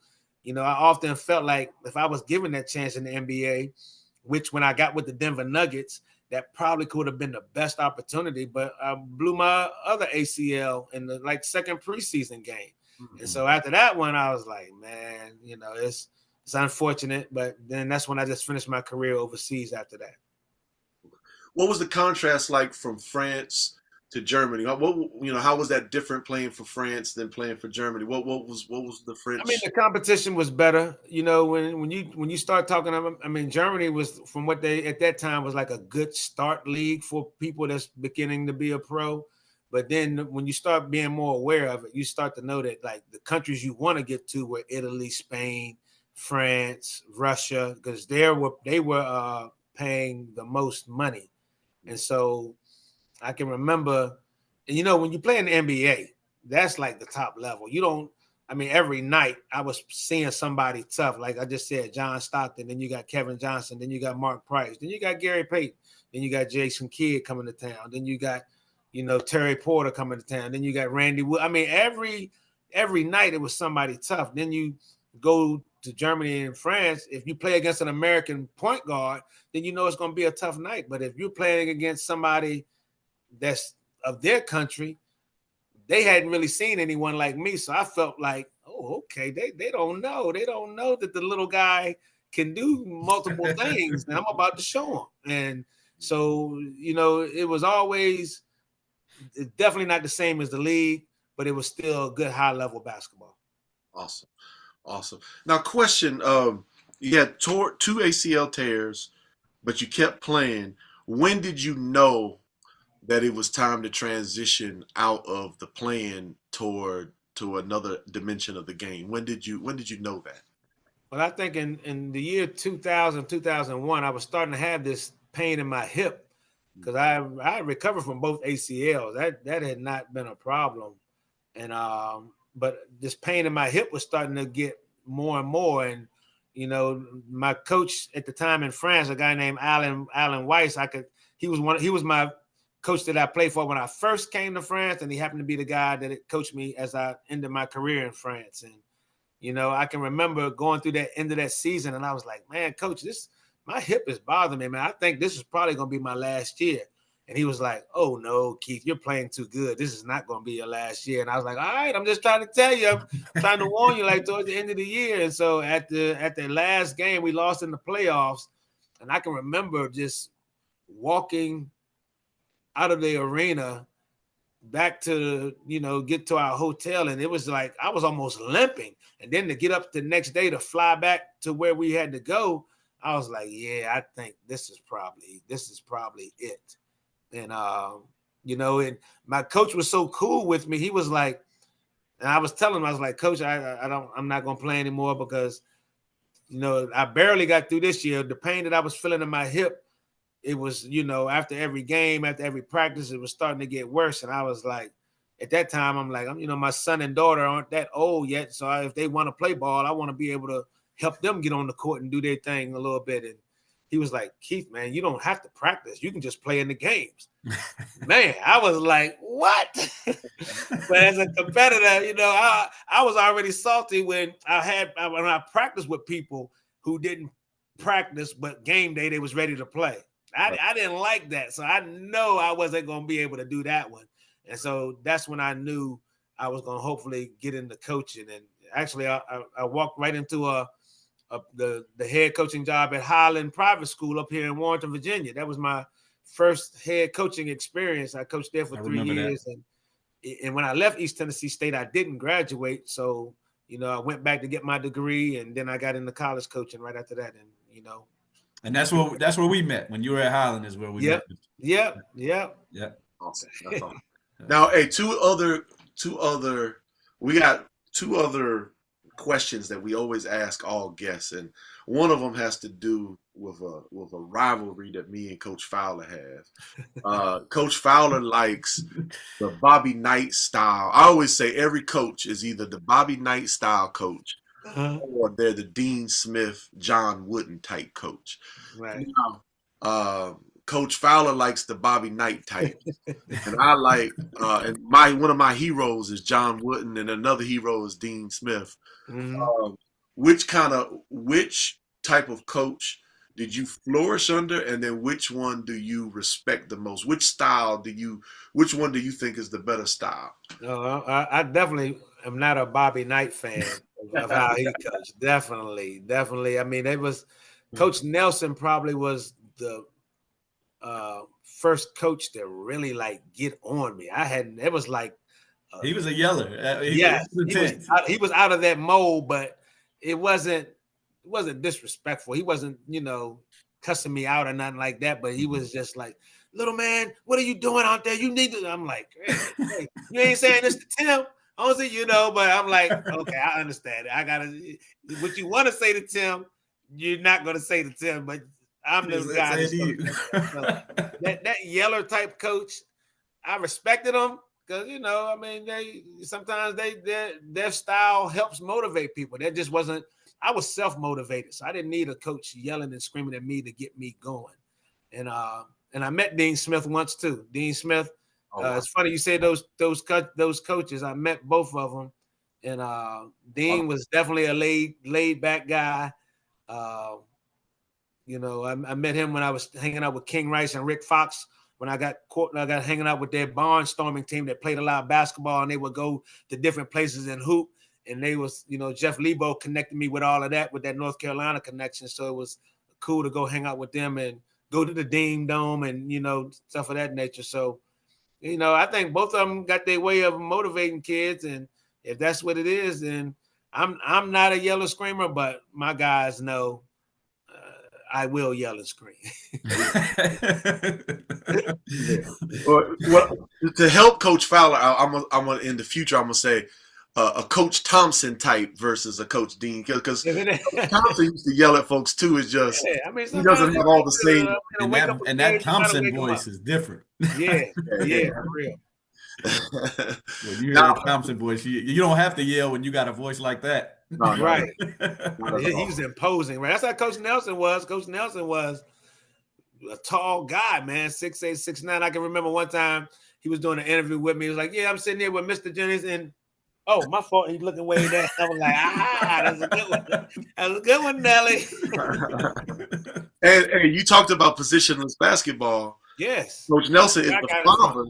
I often felt like if I was given that chance in the NBA, which when I got with the Denver Nuggets, that probably could have been the best opportunity, but I blew my other ACL in the second preseason game. Mm-hmm. And so after that one, I was like, man, it's unfortunate, but then that's when I just finished my career overseas after that. What was the contrast like from France to Germany? How was that different playing for France than playing for Germany? What was the French? I mean, the competition was better. When you start talking, I mean, Germany was, from what they at that time, was like a good start league for people that's beginning to be a pro. But then when you start being more aware of it, you start to know that like the countries you want to get to were Italy, Spain, France, Russia, because they were paying the most money. And so I can remember, when you play in the NBA, that's like the top level. Every night I was seeing somebody tough. Like I just said, John Stockton, then you got Kevin Johnson, then you got Mark Price, then you got Gary Payton. Then you got Jason Kidd coming to town. Then you got, Terry Porter coming to town. Then you got Randy Wood. I mean, every night it was somebody tough. Then you go to Germany and France. If you play against an American point guard, then it's going to be a tough night. But if you're playing against somebody that's of their country, they hadn't really seen anyone like me. So I felt like, oh, okay, they don't know. They don't know that the little guy can do multiple things, and I'm about to show them. And so, it was always definitely not the same as the league, but it was still good high-level basketball. Awesome. Now, question, you had two ACL tears, but you kept playing. When did you know that it was time to transition out of the playing to another dimension of the game? When did you know that? Well, I think in the year 2000, 2001, I was starting to have this pain in my hip because I recovered from both ACLs. That had not been a problem. And but this pain in my hip was starting to get more and more. And, my coach at the time in France, a guy named Alan Weiss, he was my coach that I played for when I first came to France, and he happened to be the guy that coached me as I ended my career in France. And, I can remember going through that end of that season, and I was like, man, coach, my hip is bothering me, man. I think this is probably going to be my last year. And he was like, oh, no, Keith, you're playing too good. This is not going to be your last year. And I was like, all right, I'm just trying to tell you. I'm trying to warn you, like, towards the end of the year. And so at the last game, we lost in the playoffs. And I can remember just walking out of the arena back to, get to our hotel. And it was like I was almost limping. And then to get up the next day to fly back to where we had to go, I was like, yeah, I think this is probably it. And, and my coach was so cool with me. He was like, and I was telling him, I was like, coach, I'm not going to play anymore because, I barely got through this year. The pain that I was feeling in my hip, it was, after every game, after every practice, it was starting to get worse. And I was like, at that time, I'm like, my son and daughter aren't that old yet. So if they want to play ball, I want to be able to help them get on the court and do their thing a little bit. And he was like, Keith, man, you don't have to practice. You can just play in the games. Man, I was like, what? But as a competitor, I was already salty when I practiced with people who didn't practice, but game day, they was ready to play. I didn't like that. So I know I wasn't going to be able to do that one. And so that's when I knew I was going to hopefully get into coaching. And actually, I walked right into the head coaching job at Highland Private School up here in Warrenton, Virginia. That was my first head coaching experience. I coached there for 3 years. And when I left East Tennessee State, I didn't graduate. So, I went back to get my degree, and then I got into college coaching right after that. And, And that's where we met. When you were at Highland is where we met. Yep. Awesome. That's awesome. Now, hey, we got two other questions that we always ask all guests, and one of them has to do with a rivalry that me and Coach Fowler have. Coach Fowler likes the Bobby Knight style. I always say every coach is either the Bobby Knight style coach or they're the Dean Smith, John Wooden type coach. Right. Now, Coach Fowler likes the Bobby Knight type, and I like and one of my heroes is John Wooden, and another hero is Dean Smith. Mm-hmm. Which type of coach did you flourish under, and then which one do you respect the most? Which one do you think is the better style? I definitely am not a Bobby Knight fan of how he coached. Definitely. I mean, it was Coach Nelson probably was the first coach to really get on me. It was like he was a yeller. He was out of that mold, but it wasn't disrespectful. He wasn't, cussing me out or nothing like that, but he was just like, little man, what are you doing out there? You need to. I'm like, hey, you ain't saying this to Tim. I don't see, but I'm like, okay, I understand it. I gotta, what you want to say to Tim, you're not going to say to Tim, but I'm the guy. That yeller type coach, I respected him because sometimes their style helps motivate people. That just wasn't. I was self motivated, so I didn't need a coach yelling and screaming at me to get me going. And and I met Dean Smith once too. Dean Smith. Wow. It's funny you say those coaches. I met both of them, and Dean was definitely a laid back guy. You know, I met him when I was hanging out with King Rice and Rick Fox. When I got hanging out with their barnstorming team that played a lot of basketball, and they would go to different places and hoop. And they was, you know, Jeff Lebo connected me with all of that, with that North Carolina connection. So it was cool to go hang out with them and go to the Dean Dome and, you know, stuff of that nature. So, you know, I think both of them got their way of motivating kids. And if that's what it is, then I'm not a yellow screamer, but my guys know I will yell and scream. Well, to help Coach Fowler, I'm gonna in the future I'm gonna say a Coach Thompson type versus a Coach Dean, because Thompson used to yell at folks too. It's just I mean, he doesn't have all the same. And that Thompson voice is different. Yeah, for real. When you hear that Thompson voice, you don't have to yell when you got a voice like that. No, right. He was imposing, right? That's how Coach Nelson was. Coach Nelson was a tall guy, man, 6'8", 6'9". I can remember one time he was doing an interview with me. He was like, "Yeah, I'm sitting here with Mr. Jennings, and oh, my fault." He's looking way down. I was like, that's a good one. That was a good one, Nelly. And you talked about positionless basketball. Yes. Coach Nelson is the father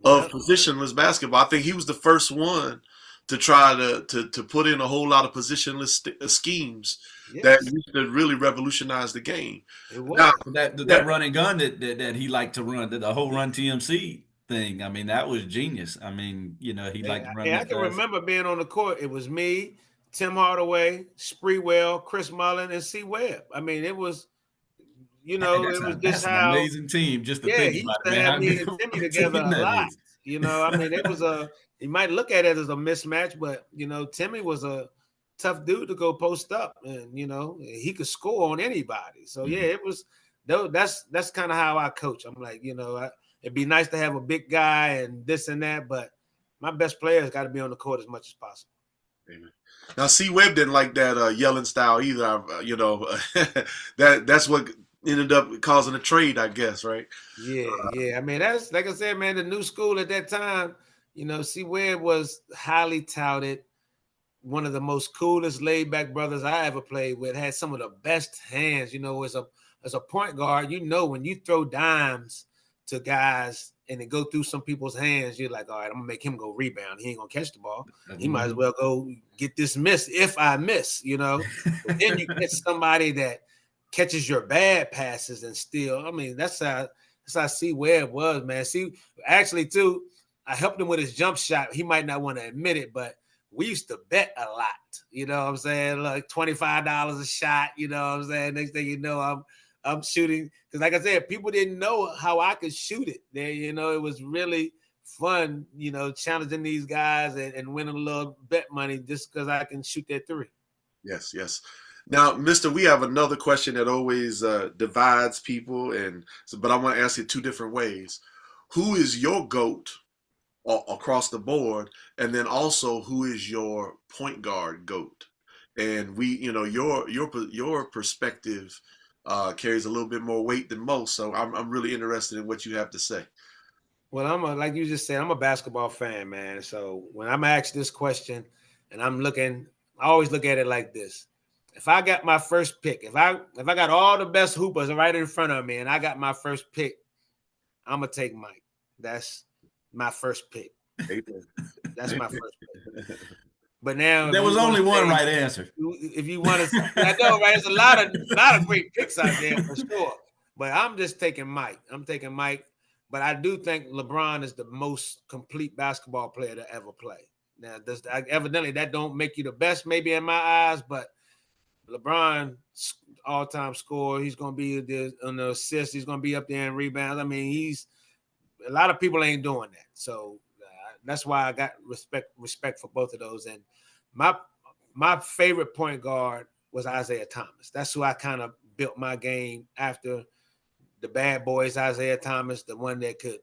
of positionless basketball. I think he was the first one to try to put in a whole lot of positionless schemes that used to really revolutionize the game. Now, that run and gun that he liked to run, the whole run TMC thing. I mean, that was genius. I mean, you know, he liked to run. I can remember being on the court. It was me, Tim Hardaway, Spreewell, Chris Mullin, and C. Webb. I mean, it was, you know, it was just how an amazing team. Just to think about it, man. Have me and Timmy together a lot. You know, I mean, it was you might look at it as a mismatch, but you know, Timmy was a tough dude to go post up, and you know, he could score on anybody. So yeah, it was. That's kind of how I coach. I'm like, you know, it'd be nice to have a big guy and this and that, but my best players got to be on the court as much as possible. Amen. Now, C. Webb didn't like that yelling style either. You know, that's what ended up causing a trade, I guess, right? Yeah. I mean, that's like I said, man. The new school at that time, you know, C. Webb was highly touted. One of the most coolest laid-back brothers I ever played with. Had some of the best hands. You know, as a point guard, you know, when you throw dimes to guys and it go through some people's hands, you're like, all right, I'm gonna make him go rebound. He ain't gonna catch the ball. He might as well go get this miss if I miss, you know. But then you get somebody that catches your bad passes and still, I mean, that's how C. Webb was, man. See, actually, too, I helped him with his jump shot. He might not want to admit it, but we used to bet a lot. You know what I'm saying? Like $25 a shot, you know what I'm saying? Next thing you know, I'm shooting. Because like I said, people didn't know how I could shoot it. There, you know, it was really fun, you know, challenging these guys and winning a little bet money just because I can shoot that three. Yes. Now, Mister, we have another question that always divides people, but I want to ask it two different ways. Who is your GOAT across the board, and then also who is your point guard GOAT? And we, you know, your perspective carries a little bit more weight than most, so I'm really interested in what you have to say. Well, like you just said, I'm a basketball fan, man. So when I'm asked this question, and I always look at it like this. If I got my first pick, if I got all the best hoopers right in front of me and I got my first pick, I'm going to take Mike. That's my first pick. That's my first pick. But now there was only one right answer. If you want to, I know, right? There's a lot of great picks out there for sure. But I'm just taking Mike. But I do think LeBron is the most complete basketball player to ever play. Now, evidently that don't make you the best, maybe in my eyes, but LeBron, all-time scorer. He's going to be on the assists. He's going to be up there in rebounds. I mean, a lot of people ain't doing that. So that's why I got respect for both of those. And my favorite point guard was Isaiah Thomas. That's who I kind of built my game after the bad boys. Isaiah Thomas, the one that could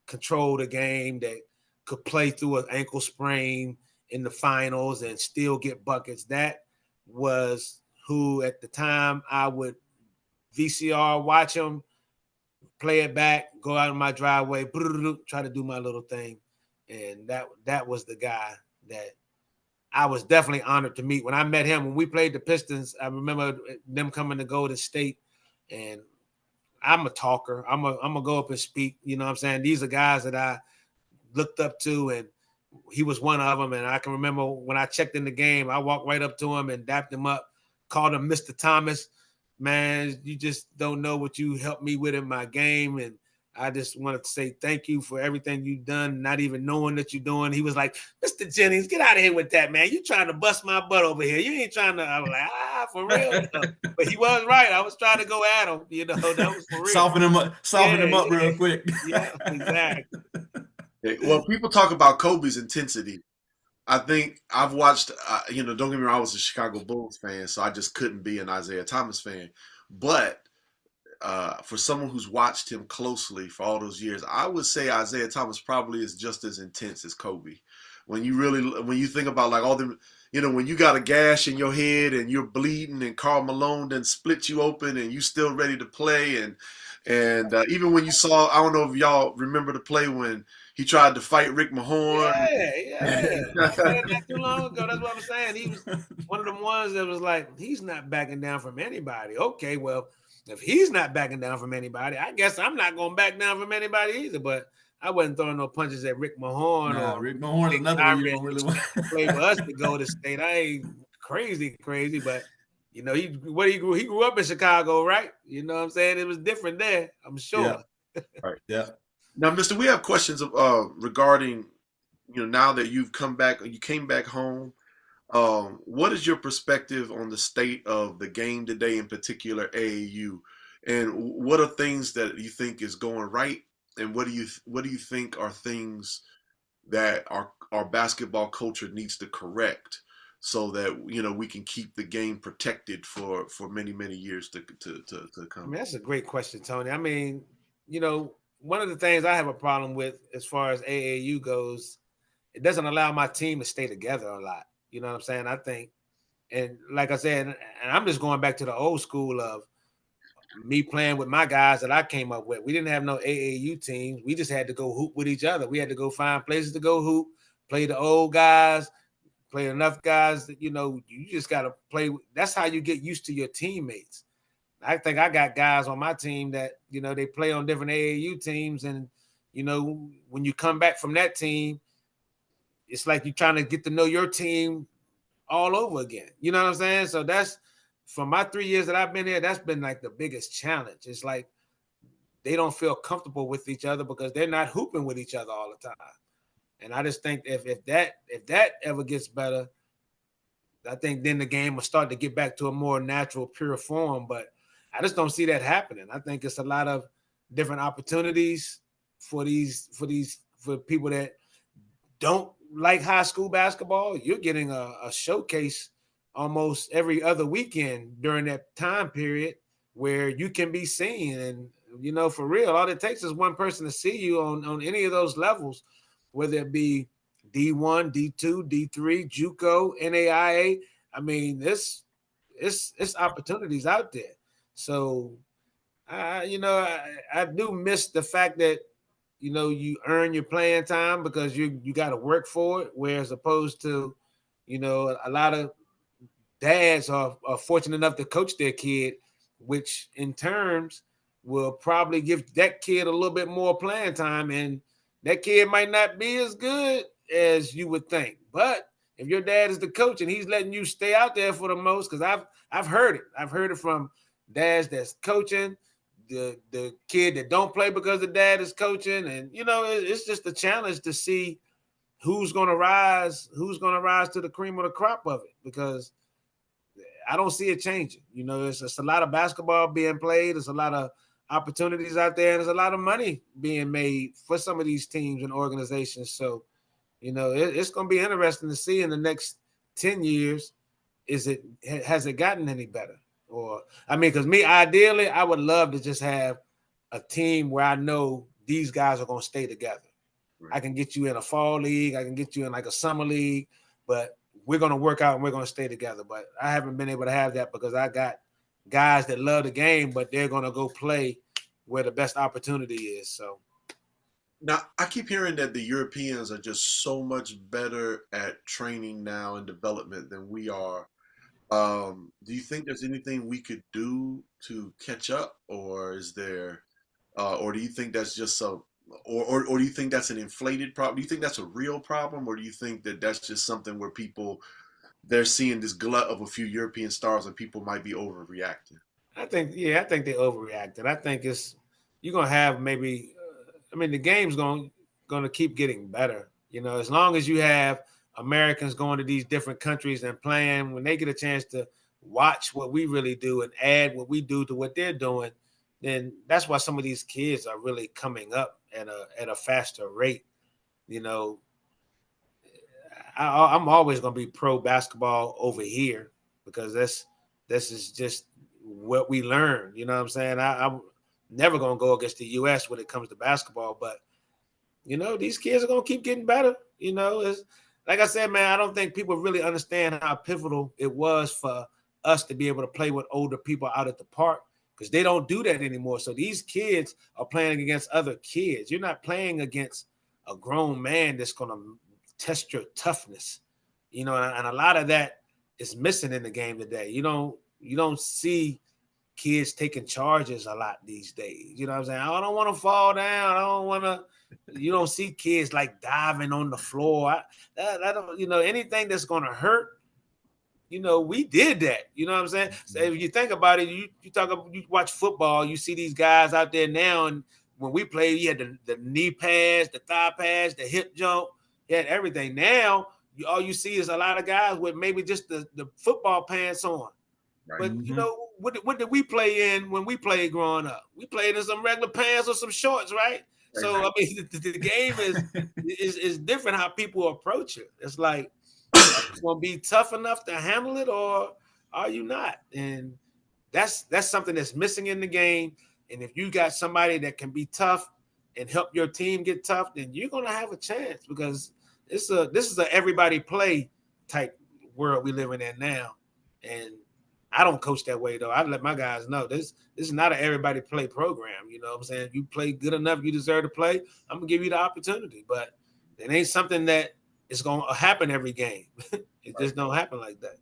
control the game, that could play through an ankle sprain in the finals and still get buckets. That was who at the time I would VCR watch him play it back, go out in my driveway, try to do my little thing. And that was the guy that I was definitely honored to meet. When I met him, when we played the Pistons, I remember them coming to Golden State, and I'm a talker. I'm gonna go up and speak. You know what I'm saying? These are guys that I looked up to, and he was one of them. And I can remember when I checked in the game, I walked right up to him and dapped him up, called him Mr. Thomas. Man, you just don't know what you helped me with in my game. And I just wanted to say thank you for everything you've done, not even knowing that you're doing. He was like, Mr. Jennings, get out of here with that, man. You trying to bust my butt over here. You ain't trying to. I was like, for real. But he was right. I was trying to go at him. You know, that was for real. Soften him up real quick. Yeah, exactly. Well, people talk about Kobe's intensity. I think I've watched, don't get me wrong, I was a Chicago Bulls fan, so I just couldn't be an Isaiah Thomas fan. But for someone who's watched him closely for all those years, I would say Isaiah Thomas probably is just as intense as Kobe. When you think about like all the, when you got a gash in your head and you're bleeding and Karl Malone then split you open and you still ready to play, and even when you saw, I don't know if y'all remember the play when he tried to fight Rick Mahorn. Yeah. Not too long ago. That's what I'm saying. He was one of them ones that was like, he's not backing down from anybody. Okay, well, if he's not backing down from anybody, I guess I'm not going to back down from anybody either. But I wasn't throwing no punches at Rick Mahorn. Nah, Rick Mahorn, another one you don't really want to play for us to go to state. I ain't crazy, but he grew up in Chicago, right? You know what I'm saying? It was different there, I'm sure. Yeah. Right. Yeah. Now, Mister, we have questions regarding, now that you came back home. What is your perspective on the state of the game today, in particular AAU, and what are things that you think is going right, and what do you think are things that our basketball culture needs to correct so that we can keep the game protected for many years to come? I mean, that's a great question, Tony. I mean, one of the things I have a problem with as far as AAU goes, it doesn't allow my team to stay together a lot. You know what I'm saying? I think, and like I said, and I'm just going back to the old school of me playing with my guys that I came up with. We didn't have no AAU teams. We just had to go hoop with each other. We had to go find places to go hoop, play the old guys, play enough guys that, you just got to play. That's how you get used to your teammates. I think I got guys on my team that, they play on different AAU teams. And, when you come back from that team, it's like you're trying to get to know your team all over again. You know what I'm saying? So that's, from my 3 years that I've been here, that's been like the biggest challenge. It's like they don't feel comfortable with each other because they're not hooping with each other all the time. And I just think if that ever gets better, I think then the game will start to get back to a more natural, pure form. But I just don't see that happening. I think it's a lot of different opportunities for people that don't like high school basketball. You're getting a showcase almost every other weekend during that time period where you can be seen. And, for real, all it takes is one person to see you on any of those levels, whether it be D1, D2, D3, JUCO, NAIA. I mean, it's opportunities out there. So, I do miss the fact that, you earn your playing time because you got to work for it, whereas opposed to, a lot of dads are fortunate enough to coach their kid, which in terms will probably give that kid a little bit more playing time, and that kid might not be as good as you would think. But if your dad is the coach and he's letting you stay out there for the most, because I've heard it from dads that's coaching, the kid that don't play because the dad is coaching, and it's just a challenge to see who's going to rise to the cream of the crop of it, because I don't see it changing. It's a lot of basketball being played. There's a lot of opportunities out there, and there's a lot of money being made for some of these teams and organizations. So, it's going to be interesting to see in the next 10 years, has it gotten any better? Or, because ideally, I would love to just have a team where I know these guys are going to stay together. Right. I can get you in a fall league. I can get you in like a summer league, but we're going to work out and we're going to stay together. But I haven't been able to have that because I got guys that love the game, but they're going to go play where the best opportunity is. So Now, I keep hearing that the Europeans are just so much better at training now and development than we are. Do you think there's anything we could do to catch up, or is there, or do you think that's just or do you think that's an inflated problem? Do you think that's a real problem, or do you think that that's just something where they're seeing this glut of a few European stars and people might be overreacting? I think they overreacted. I think you're gonna have maybe. I mean, the game's going to keep getting better. You know, as long as you have Americans going to these different countries and playing, when they get a chance to watch what we really do and add what we do to what they're doing, then that's why some of these kids are really coming up at a faster rate. You know, I'm always going to be pro basketball over here because this is just what we learn. You know what I'm saying? I'm never going to go against the U.S. when it comes to basketball, but you know, these kids are going to keep getting better. You know, it's, like I said, man, I don't think people really understand how pivotal it was for us to be able to play with older people out at the park because they don't do that anymore. So these kids are playing against other kids. You're not playing against a grown man that's going to test your toughness, you know, and a lot of that is missing in the game today. You don't see kids taking charges a lot these days. You know what I'm saying? I don't want to fall down. I don't want to. You don't see kids like diving on the floor. I don't, you know, anything that's going to hurt. You know, we did that. You know what I'm saying? So if you think about it, you watch football, you see these guys out there now, and when we played, you had the knee pads, the thigh pads, the hip jump, you had everything. Now, all you see is a lot of guys with maybe just the football pants on. Right. But you know, what did we play in when we played growing up? We played in some regular pants or some shorts, right? So I mean, the game is different how people approach it. It's like, are you gonna be tough enough to handle it, or are you not? And that's something that's missing in the game. And if you got somebody that can be tough and help your team get tough, then you're gonna have a chance because this is a everybody play type world we living in now. And I don't coach that way though. I let my guys know this is not an everybody play program. You know what I'm saying? If you play good enough, you deserve to play. I'm gonna give you the opportunity, but it ain't something that is gonna happen every game. It just don't happen like that.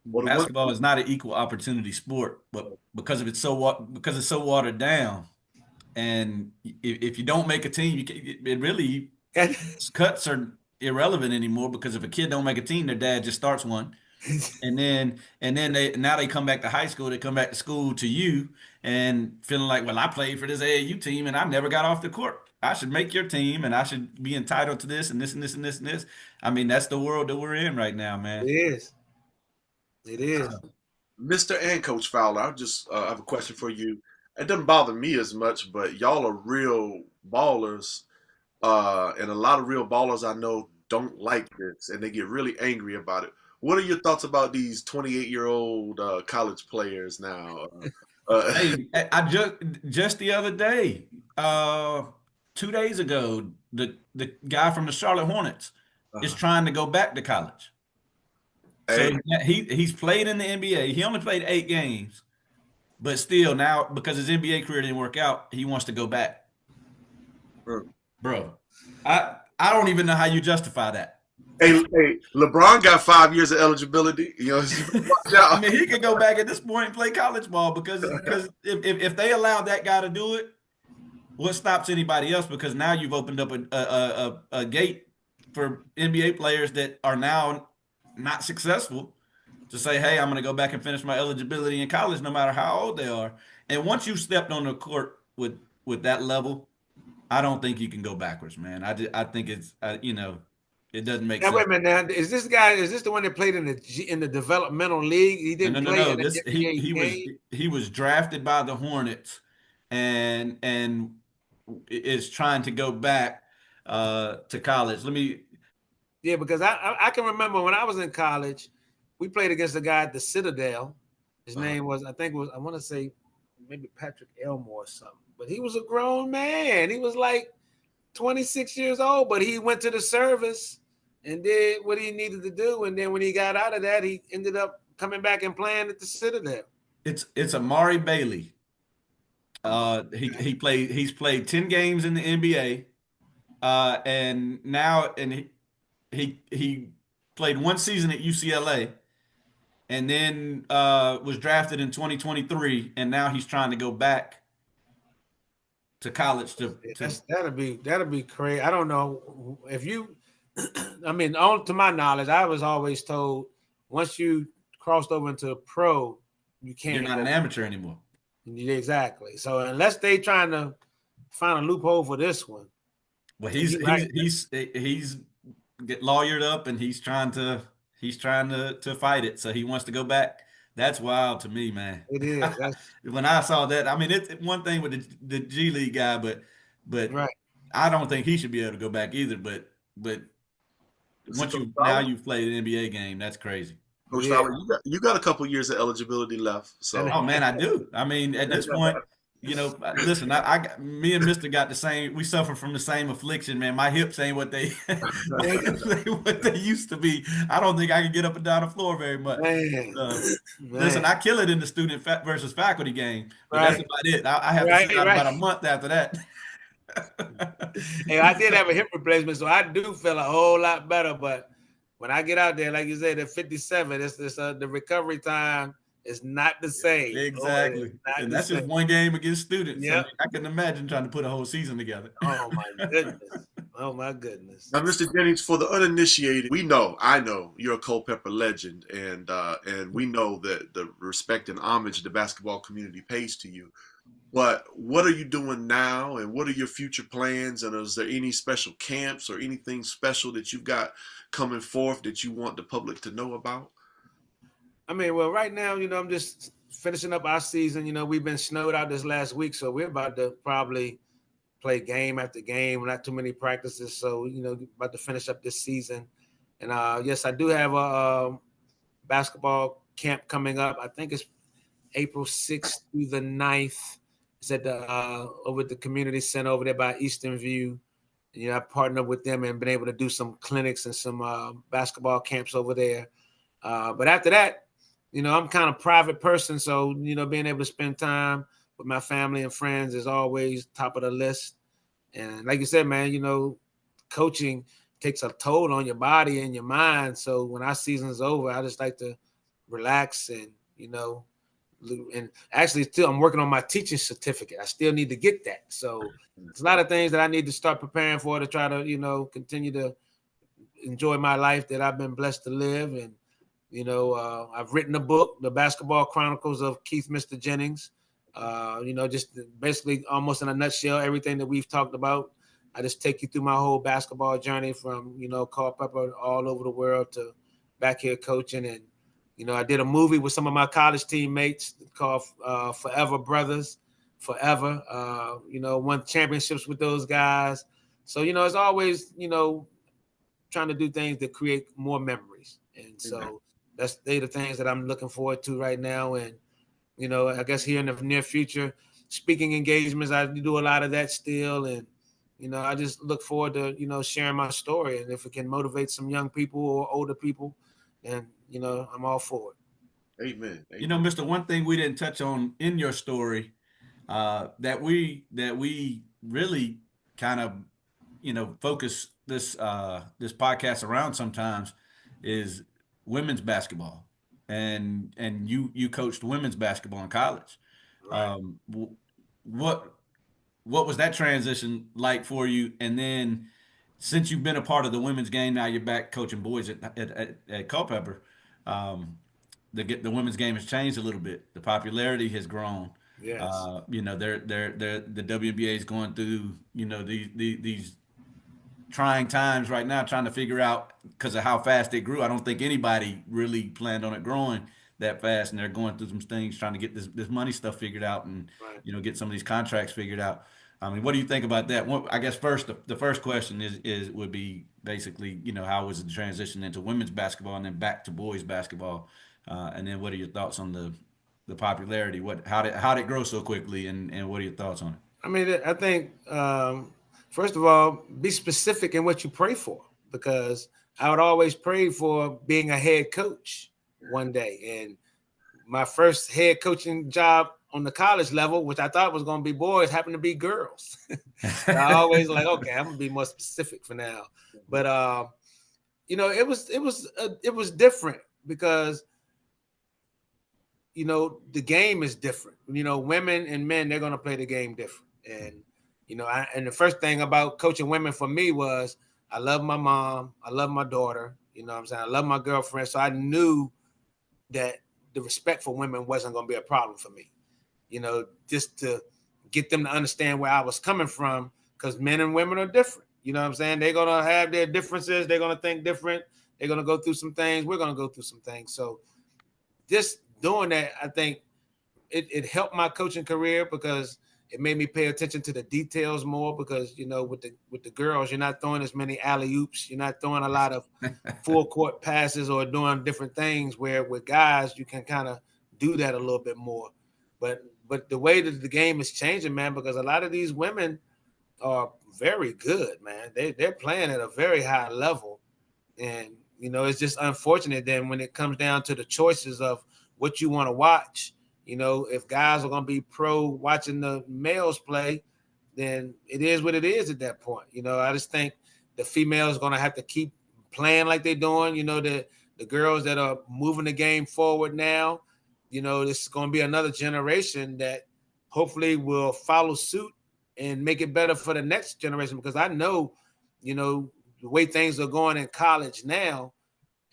Basketball is not an equal opportunity sport, but because it's so watered down, and if you don't make a team, it really cuts are irrelevant anymore because if a kid don't make a team, their dad just starts one. And then they come back to high school, they come back to school to you and feeling like, well, I played for this AAU team and I never got off the court. I should make your team and I should be entitled to this and this and this and this and this. I mean, that's the world that we're in right now, man. It is. Mr. and Coach Fowler, I just have a question for you. It doesn't bother me as much, but y'all are real ballers, and a lot of real ballers I know don't like this, and they get really angry about it. What are your thoughts about these 28-year-old college players now? Hey, I just the other day, 2 days ago, the guy from the Charlotte Hornets is trying to go back to college. So he's played in the NBA. He only played 8 games, but still now because his NBA career didn't work out, he wants to go back. Bro, I don't even know how you justify that. Hey, LeBron got 5 years of eligibility. You know, I mean, he could go back at this point and play college ball because if they allow that guy to do it, what stops anybody else? Because now you've opened up a gate for NBA players that are now not successful to say, hey, I'm going to go back and finish my eligibility in college no matter how old they are. And once you've stepped on the court with that level, I don't think you can go backwards, man. I think it's, it doesn't make sense. Wait a minute now. Is this the one that played in the developmental league? He didn't play in the NBA game? He was drafted by the Hornets and is trying to go back to college. Yeah, because I can remember when I was in college, we played against a guy at the Citadel. His name was, I want to say maybe Patrick Elmore or something. But he was a grown man. He was like 26 years old, but he went to the service and did what he needed to do. And then when he got out of that, he ended up coming back and playing at the Citadel. It's Amari Bailey. He's played 10 games in the NBA, and now he played one season at UCLA, and then was drafted in 2023, and now he's trying to go back to college to That'll be crazy. I don't know if you. I mean, to my knowledge, I was always told once you crossed over into a pro, you can't. You're not an amateur anymore. Exactly. So unless they trying to find a loophole for this one, well, he's get lawyered up, and he's trying to fight it. So he wants to go back. That's wild to me, man. It is. When I saw that, I mean, it's one thing with the G League guy, but right. I don't think he should be able to go back either. But once you've played an NBA game, that's crazy. Coach Fowler, you got a couple years of eligibility left. So, oh man, I do. I mean, at this point, listen, me and Mister got the same. We suffer from the same affliction, man. My hips ain't what they what they used to be. I don't think I can get up and down the floor very much. Listen, I kill it in the student versus faculty game, but that's about it. I have to sit out about a month after that. Hey, I did have a hip replacement, so I do feel a whole lot better. But when I get out there, like you said, at 57, it's the recovery time is not the same. Exactly. And that's just one game against students. Yep. I can imagine trying to put a whole season together. Oh my goodness. Oh my goodness. Now, Mr. Jennings, for the uninitiated, I know you're a Culpeper legend, and we know that the respect and homage the basketball community pays to you. But what are you doing now, and what are your future plans? And is there any special camps or anything special that you've got coming forth that you want the public to know about? I mean, well, right now, I'm just finishing up our season. We've been snowed out this last week, so we're about to probably play game after game, not too many practices. So, about to finish up this season. And yes, I do have a basketball camp coming up. I think it's April 6th through the 9th. It's at over at the community center over there by Eastern View. I partnered with them and been able to do some clinics and some basketball camps over there. But after that, I'm kind of a private person. So, being able to spend time with my family and friends is always top of the list. And like you said, man, coaching takes a toll on your body and your mind. So when our season's over, I just like to relax and, and actually still I'm working on my teaching certificate. I still need to get that. So it's a lot of things that I need to start preparing for to try to, continue to enjoy my life that I've been blessed to live. And, I've written a book, The Basketball Chronicles of Keith Mr. Jennings. Just basically almost in a nutshell, everything that we've talked about. I just take you through my whole basketball journey from, Culpeper all over the world to back here coaching. And, I did a movie with some of my college teammates called Forever Brothers, Forever. Won championships with those guys. So, it's always, trying to do things that create more memories. And so they're the things that I'm looking forward to right now. And, I guess here in the near future, speaking engagements, I do a lot of that still. And, I just look forward to, sharing my story. And if it can motivate some young people or older people, then, I'm all for it. Amen. Mr. One thing we didn't touch on in your story that we really kind of, focus this podcast around sometimes is women's basketball. And you coached women's basketball in college. Right. What was that transition like for you? And then since you've been a part of the women's game, now you're back coaching boys at Culpeper. The women's game has changed a little bit. The popularity has grown. Yes. The WNBA is going through these trying times right now, trying to figure out because of how fast it grew. I don't think anybody really planned on it growing that fast, and they're going through some things trying to get this money stuff figured out and get some of these contracts figured out. I mean, what do you think about that? I guess the first question would be basically, how was the transition into women's basketball and then back to boys basketball, and then what are your thoughts on the popularity? How did it grow so quickly, and what are your thoughts on it? I mean, I think first of all, be specific in what you pray for, because I would always pray for being a head coach one day. And my first head coaching job on the college level, which I thought was going to be boys, happened to be girls. So I always like, okay, I'm gonna be more specific for now. But you know, it was different because you know the game is different. You know, women and men, they're gonna play the game different. And you know, and the first thing about coaching women for me was I love my mom, I love my daughter. You know what I'm saying? I love my girlfriend. So I knew that the respect for women wasn't going to be a problem for me, you know, just to get them to understand where I was coming from, because men and women are different. You know what I'm saying? They're going to have their differences. They're going to think different. They're going to go through some things. We're going to go through some things. So just doing that, I think it helped my coaching career because it made me pay attention to the details more because, you know, with the girls, you're not throwing as many alley-oops. You're not throwing a lot of full court passes or doing different things where with guys, you can kind of do that a little bit more. But the way that the game is changing, man, because a lot of these women are very good, man. They're playing at a very high level. And, you know, it's just unfortunate then when it comes down to the choices of what you want to watch. You know, if guys are going to be pro watching the males play, then it is what it is at that point. You know, I just think the females are going to have to keep playing like they're doing. You know, the girls that are moving the game forward now, you know, this is going to be another generation that hopefully will follow suit and make it better for the next generation. Because I know, you know, the way things are going in college now,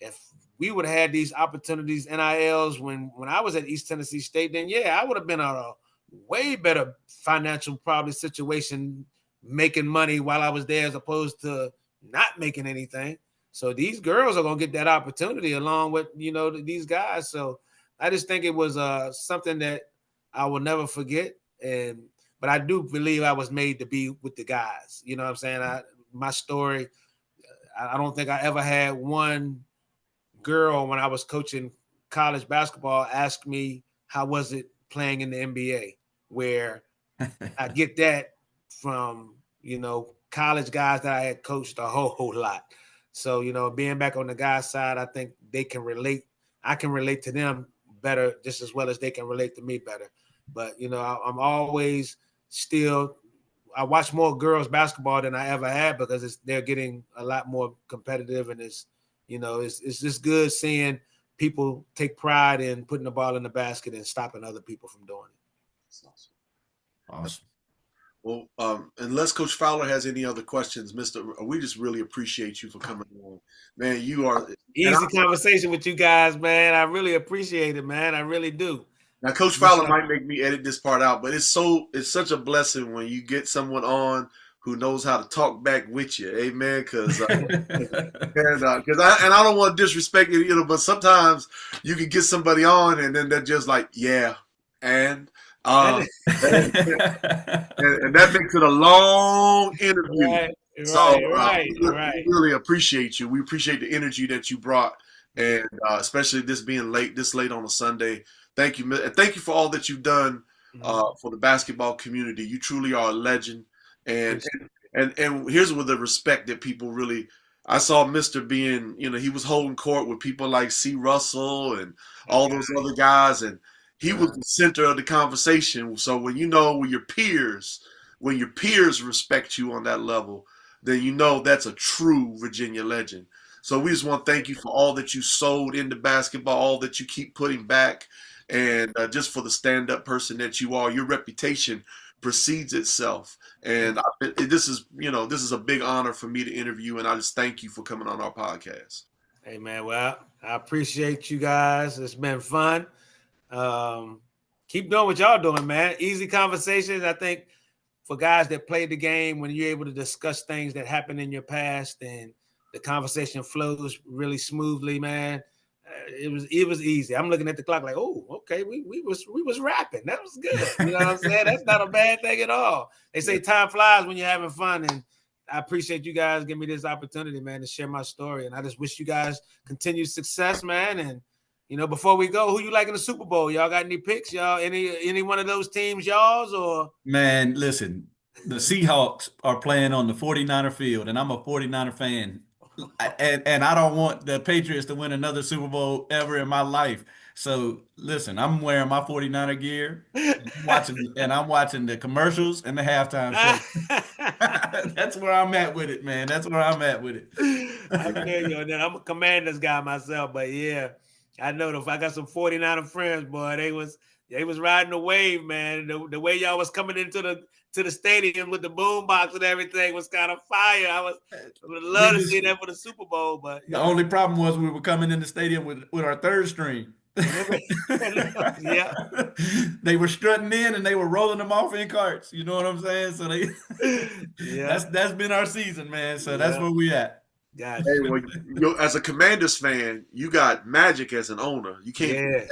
if we would have had these opportunities, NILs, when I was at East Tennessee State, then yeah, I would have been on a way better financial probably situation making money while I was there as opposed to not making anything. So these girls are going to get that opportunity along with, you know, these guys. So I just think it was something that I will never forget. But I do believe I was made to be with the guys. You know what I'm saying? My story, I don't think I ever had one girl when I was coaching college basketball ask me how was it playing in the NBA, where I get that from, you know, college guys that I had coached a whole lot. So, you know, being back on the guys' side, I think they can relate. I can relate to them better just as well as they can relate to me better. But, you know, I'm always still I watch more girls basketball than I ever had because they're getting a lot more competitive, and it's just good seeing people take pride in putting the ball in the basket and stopping other people from doing it. Awesome. Well, unless Coach Fowler has any other questions, we just really appreciate you for coming on, man. You are easy conversation with you guys, man. I really appreciate it, man. I really do. Now, Coach Fowler might make me edit this part out, but it's such a blessing when you get someone on who knows how to talk back with you, amen. Because I don't want to disrespect you, you know, but sometimes you can get somebody on and then they're just like, yeah, and that makes it a long interview. Right. We really appreciate you. We appreciate the energy that you brought, and especially this being this late on a Sunday. Thank you, and thank you for all that you've done for the basketball community. You truly are a legend, and here's with the respect that people really. I saw Mr. being, you know, he was holding court with people like C. Russell and all those other guys, and he was the center of the conversation. So when your peers respect you on that level, then you know that's a true Virginia legend. So we just want to thank you for all that you sold into basketball, all that you keep putting back, and just for the stand-up person that you are. Your reputation precedes itself, and this is a big honor for me to interview, and I just thank you for coming on our podcast. Hey, man, well, I appreciate you guys. It's been fun. Keep doing what y'all doing, man. Easy conversations. I think for guys that play the game, when you're able to discuss things that happened in your past and the conversation flows really smoothly, man, it was easy. I'm looking at the clock like, oh, okay, we was rapping. That was good. You know what I'm saying? That's not a bad thing at all. They say time flies when you're having fun, and I appreciate you guys giving me this opportunity, man, to share my story. And I just wish you guys continued success, man. And you know, before we go, who you like in the Super Bowl? Y'all got any picks? Y'all any one of those teams y'all's or? Man, listen, the Seahawks are playing on the 49er field, and I'm a 49er fan. and I don't want the Patriots to win another Super Bowl ever in my life. So listen, I'm wearing my 49er gear, and I'm watching the commercials and the halftime show. That's where I'm at with it, man. That's where I'm at with it. I feel you on that. I'm a Commanders guy myself, but yeah, I know if I got some 49er friends, boy, they was riding the wave, man. The way y'all was coming into the stadium with the boom box and everything was kind of fire. I would love to see that for the Super Bowl, but the only problem was we were coming in the stadium with our third string. Yeah, they were strutting in and they were rolling them off in carts. You know what I'm saying? So yeah, that's been our season, man. So that's where we at. gotcha. Hey, well, as a Commanders fan, you got Magic as an owner. You can't. Yeah.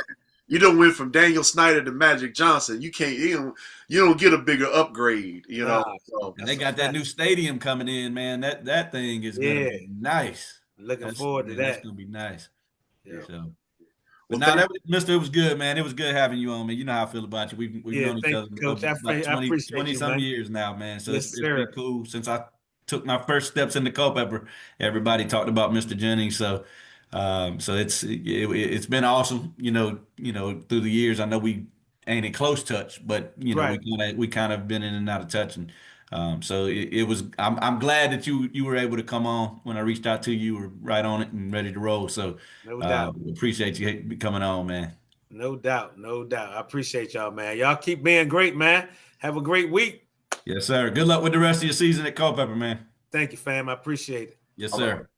You don't went from Daniel Snyder to Magic Johnson. You can't. You don't get a bigger upgrade. You know. So, And they got that new stadium coming in, man. That thing is gonna be nice. Looking forward to that. That's gonna be nice. Yeah. So. Well, But now, Mister, it was good, man. It was good having you on, man. You know how I feel about you. We've known each other Coach. about I appreciate 20 you, some man. years now, man. So Yes, it's been sir. cool. Since I took my first steps into Culpeper, everybody talked about Mr. Jennings. So it's been awesome, through the years. I know we ain't in close touch, but Right. we kind of been in and out of touch, and so it was. I'm glad that you were able to come on. When I reached out to you, you were right on it and ready to roll. So No doubt. appreciate you coming on, man. No doubt. No doubt. I appreciate y'all, man. Y'all keep being great, man. Have a great week. Yes, sir. Good luck with the rest of your season at Culpeper, man. Thank you, fam. I appreciate it. Yes, sir.